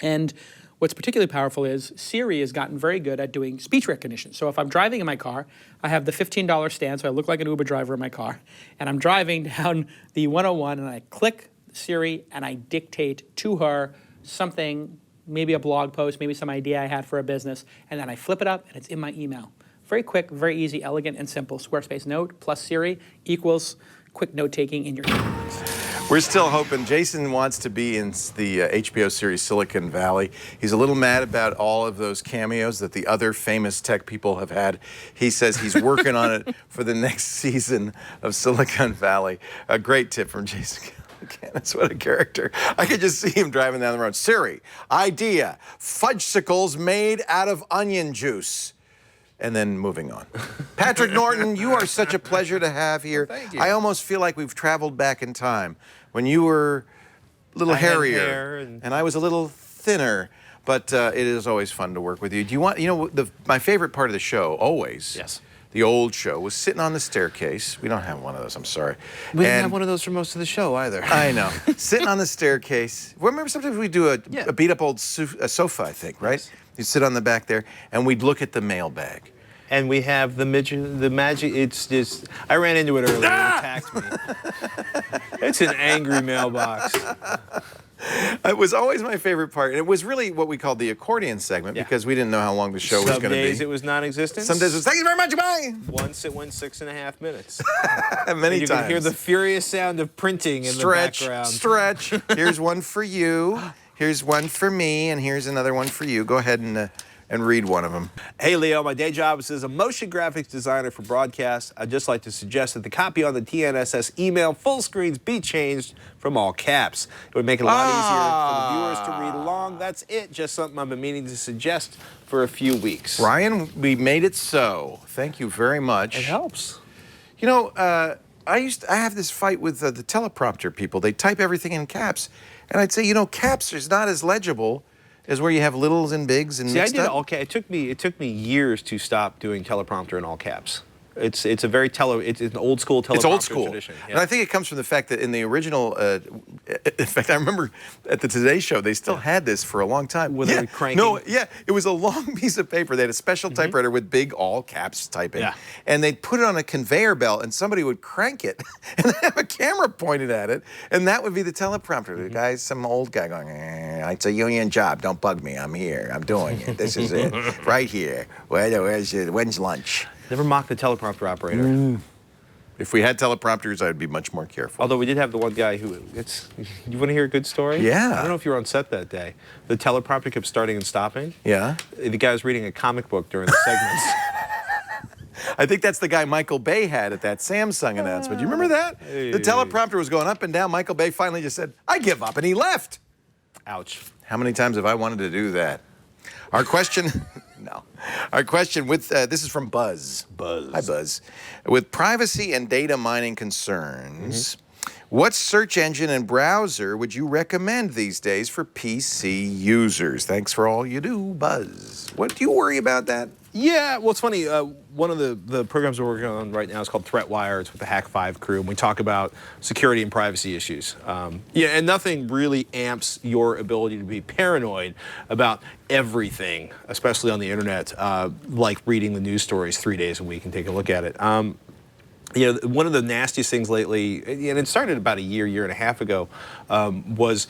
And what's particularly powerful is Siri has gotten very good at doing speech recognition. So if I'm driving in my car, I have the $15 stand, so I look like an Uber driver in my car, and I'm driving down the 101, and I click Siri, and I dictate to her something, maybe a blog post, maybe some idea I had for a business, and then I flip it up, and it's in my email. Very quick, very easy, elegant, and simple. Squarespace Note plus Siri equals quick note-taking in your emails. We're still hoping. Jason wants to be in the HBO series Silicon Valley. He's a little mad about all of those cameos that the other famous tech people have had. He says he's working on it for the next season of Silicon Valley. A great tip from Jason. That's what a character. I could just see him driving down the road. Siri, idea, fudgesicles made out of onion juice. And then moving on. Patrick Norton, you are such a pleasure to have here. Thank you. I almost feel like we've traveled back in time when you were a little hairier and I was a little thinner. But it is always fun to work with you. Do you want, my favorite part of the show, always, yes, the old show, was sitting on the staircase. We don't have one of those, I'm sorry. We didn't have one of those for most of the show either. I know. Sitting on the staircase. Remember sometimes we do a beat up old sofa, I think, right? Yes. You'd sit on the back there, and we'd look at the mailbag. And we have the magic, it's just, I ran into it earlier, it attacked me. It's an angry mailbox. It was always my favorite part. And it was really what we called the accordion segment because we didn't know how long the show was going to be. Some days it was non-existent. Some days it was, thank you very much, bye. Once it went 6.5 minutes. Many times. You can hear the furious sound of printing in the background. Stretch. Here's one for you. Here's one for me. And here's another one for you. Go ahead and read one of them. Hey, Leo, my day job is as a motion graphics designer for broadcast. I'd just like to suggest that the copy on the TNSS email full screens be changed from all caps. It would make it a lot easier for the viewers to read along. That's it. Just something I've been meaning to suggest for a few weeks. Brian, we made it so. Thank you very much. It helps. You know, I have this fight with the teleprompter people. They type everything in caps. And I'd say, caps is not as legible as where you have littles and bigs and mixed up. All caps. It took me years to stop doing teleprompter in all caps. It's a very it's an old school teleprompter It's old school. tradition. Yeah. And I think it comes from the fact that in the original, in fact, I remember at the Today Show, they still had this for a long time. With a cranking? No, it was a long piece of paper. They had a special typewriter with big all caps typing. Yeah. And they'd put it on a conveyor belt and somebody would crank it and have a camera pointed at it. And that would be the teleprompter. The guy's some old guy going, it's a union job. Don't bug me. I'm here. I'm doing it. This is it. Right here. When's lunch? Never mock the teleprompter operator. If we had teleprompters, I'd be much more careful. Although we did have the one guy who, you want to hear a good story? Yeah. I don't know if you were on set that day. The teleprompter kept starting and stopping. Yeah. The guy was reading a comic book during the segments. I think that's the guy Michael Bay had at that Samsung announcement. Do you remember that? Hey. The teleprompter was going up and down. Michael Bay finally just said, I give up, and he left. Ouch. How many times have I wanted to do that? Our question, Our question this is from Buzz. Hi, Buzz. With privacy and data mining concerns, what search engine and browser would you recommend these days for PC users? Thanks for all you do, Buzz. What do you worry about that? Yeah, well, it's funny. One of the programs we're working on right now is called ThreatWire. It's with the Hack5 crew, and we talk about security and privacy issues. And nothing really amps your ability to be paranoid about everything, especially on the internet, like reading the news stories 3 days a week and take a look at it. One of the nastiest things lately, and it started about a year and a half ago, was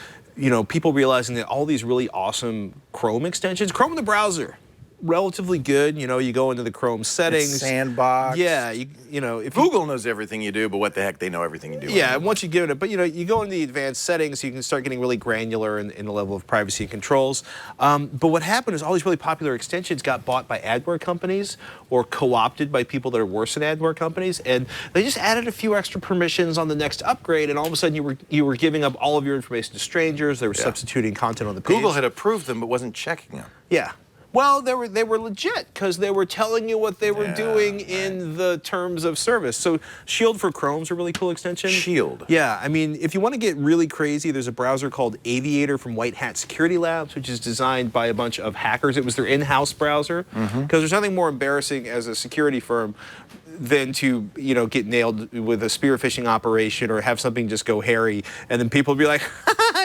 people realizing that all these really awesome Chrome extensions, Chrome in the browser, relatively good. You go into the Chrome settings. It's sandbox. Yeah, if Google knows everything you do, but what the heck, they know everything you do. Yeah, and once you give it, but you go into the advanced settings, you can start getting really granular in the level of privacy and controls. But what happened is all these really popular extensions got bought by adware companies or co-opted by people that are worse than adware companies, and they just added a few extra permissions on the next upgrade, and all of a sudden you were giving up all of your information to strangers. They were substituting content on the page. Google had approved them, but wasn't checking them. Yeah. Well, they were legit because they were telling you what they were doing in the terms of service. So Shield for Chrome's a really cool extension. Shield. Yeah, I mean, if you want to get really crazy, there's a browser called Aviator from White Hat Security Labs, which is designed by a bunch of hackers. It was their in-house browser because there's nothing more embarrassing as a security firm than to, get nailed with a spear phishing operation or have something just go hairy, and then people be like,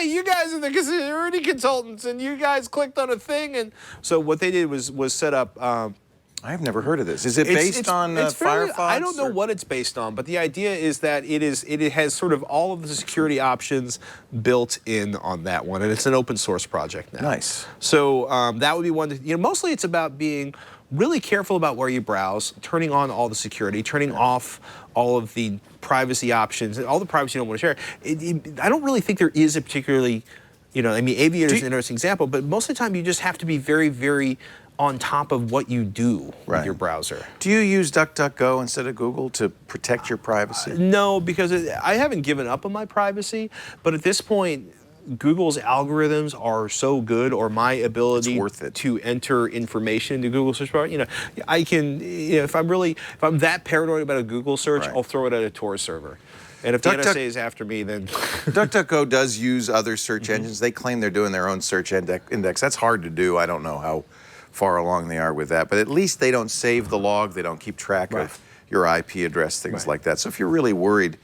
you guys are the security consultants, and you guys clicked on a thing, and so what they did was set up. I've never heard of this. Is it based on Firefox? I don't know what it's based on, but the idea is that it has sort of all of the security options built in on that one, and it's an open source project now. Nice. So that would be one. Mostly it's about being really careful about where you browse, turning on all the security, turning off all of the privacy options, all the privacy you don't want to share. I don't really think there is a particularly, Aviator is an interesting example, but most of the time you just have to be very, very on top of what you do with your browser. Do you use DuckDuckGo instead of Google to protect your privacy? No, because I haven't given up on my privacy, but at this point, Google's algorithms are so good, or my ability to enter information into Google search bar. I can, if I'm that paranoid about a Google search, I'll throw it at a Tor server. And if the NSA is after me, then DuckDuckGo does use other search engines. They claim they're doing their own search index. That's hard to do. I don't know how far along they are with that, but at least they don't save the log. They don't keep track of your IP address, things like that. So if you're really worried,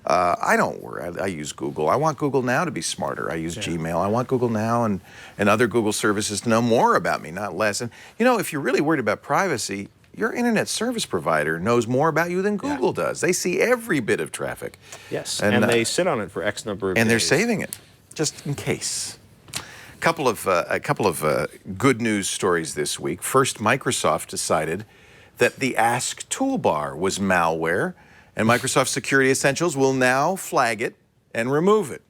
I don't worry. I use Google. I want Google Now to be smarter. I use Gmail. I want Google Now and other Google services to know more about me, not less. And, if you're really worried about privacy, your internet service provider knows more about you than Google does. They see every bit of traffic. Yes, and they sit on it for X number of days. And they're saving it, just in case. A couple of good news stories this week. First, Microsoft decided that the Ask toolbar was malware, and Microsoft Security Essentials will now flag it and remove it.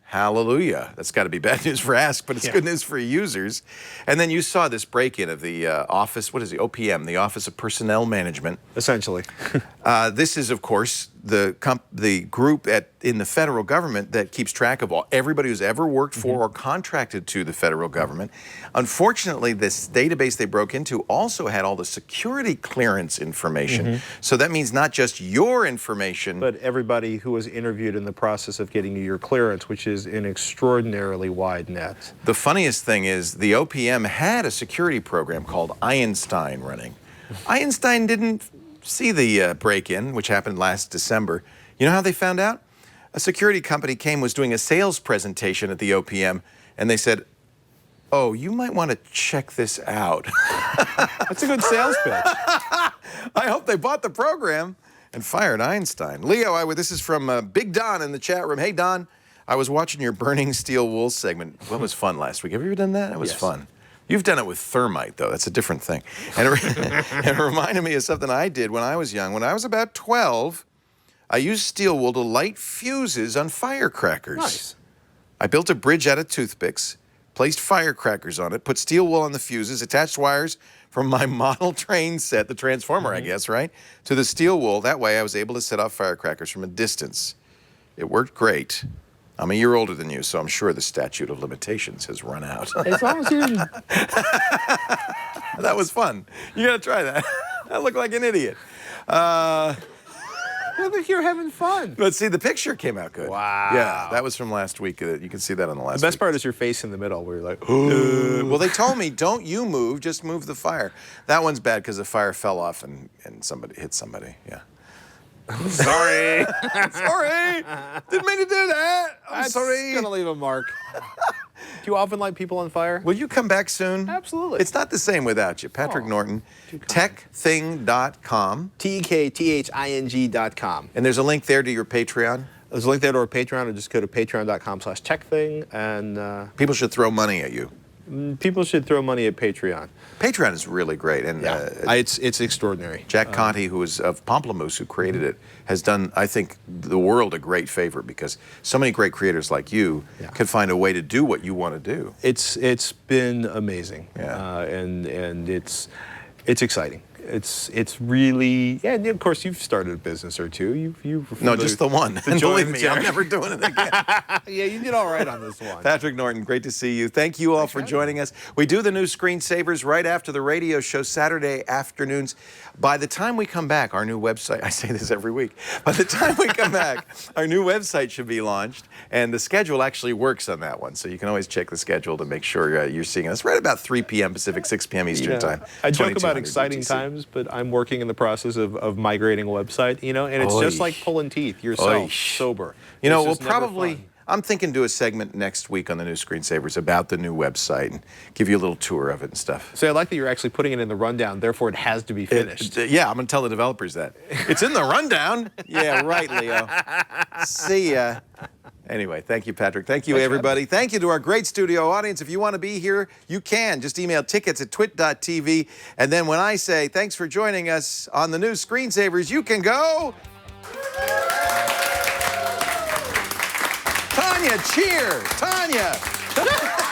Hallelujah. That's got to be bad news for Ask, but it's good news for users. And then you saw this break-in of the Office, what is the OPM, the Office of Personnel Management. Essentially. This is, of course, the group in the federal government that keeps track of everybody who's ever worked for or contracted to the federal government. Unfortunately, this database they broke into also had all the security clearance information. So that means not just your information, but everybody who was interviewed in the process of getting your clearance, which is an extraordinarily wide net. The funniest thing is the OPM had a security program called Einstein running. Einstein didn't see the break-in, which happened last December. You know how they found out? A security company was doing a sales presentation at the OPM, and they said, oh, you might want to check this out. That's a good sales pitch. I hope they bought the program and fired Einstein. Leo, this is from Big Don in the chat room. Hey, Don, I was watching your Burning Steel Wool segment. That was fun last week. Have you ever done that? It was fun. You've done it with thermite, though. That's a different thing. And it reminded me of something I did when I was young. When I was about 12, I used steel wool to light fuses on firecrackers. Nice. I built a bridge out of toothpicks, placed firecrackers on it, put steel wool on the fuses, attached wires from my model train set, the transformer, I guess, right, to the steel wool. That way I was able to set off firecrackers from a distance. It worked great. I'm a year older than you, so I'm sure the statute of limitations has run out. As long as you... That was fun. You got to try that. I look like an idiot. I think you're having fun. But see, the picture came out good. Wow. Yeah, that was from last week. You can see that on the last The best week. part is your face in the middle where you're like, well, they told me, don't you move, just move the fire. That one's bad because the fire fell off and somebody hit somebody. Yeah. Sorry. Sorry. Didn't mean to do that. I'm sorry. It's gonna leave a mark. Do you often light people on fire? Will you come back soon? Absolutely. It's not the same without you. Patrick Norton, techthing.com. TEKTHING.com. And there's a link there to your Patreon. There's a link there to our Patreon, or just go to patreon.com/techthing, and people should throw money at you. People should throw money at Patreon. Patreon is really great, and it's extraordinary. Jack Conte, who is of Pomplamoose, who created it, has done, I think, the world a great favor because so many great creators like you can find a way to do what you want to do. It's been amazing, and it's exciting. It's really, yeah, and of course you've started a business or two. No, just the one. And believe me, I'm never doing it again. Yeah, you did all right on this one. Patrick Norton, great to see you. Thank you all for joining us. We do the new Screensavers right after the radio show Saturday afternoons. By the time we come back, our new website, I say this every week, by the time we come back, our new website should be launched, and the schedule actually works on that one, so you can always check the schedule to make sure you're seeing us right about 3 p.m. Pacific, 6 p.m. Eastern time. I joke about exciting times, but I'm working in the process of migrating a website, and it's just like pulling teeth yourself, sober. We'll probably, I'm thinking do a segment next week on the new Screensavers about the new website and give you a little tour of it and stuff. So I like that you're actually putting it in the rundown, therefore it has to be finished. Yeah, I'm going to tell the developers that. It's in the rundown. Yeah, right, Leo. See ya. Anyway, thank you, Patrick. Thank you, everybody. Thank you to our great studio audience. If you want to be here, you can. Just email tickets@twit.tv. And then when I say thanks for joining us on the new Screensavers, you can go... Tanya, cheer! Tanya!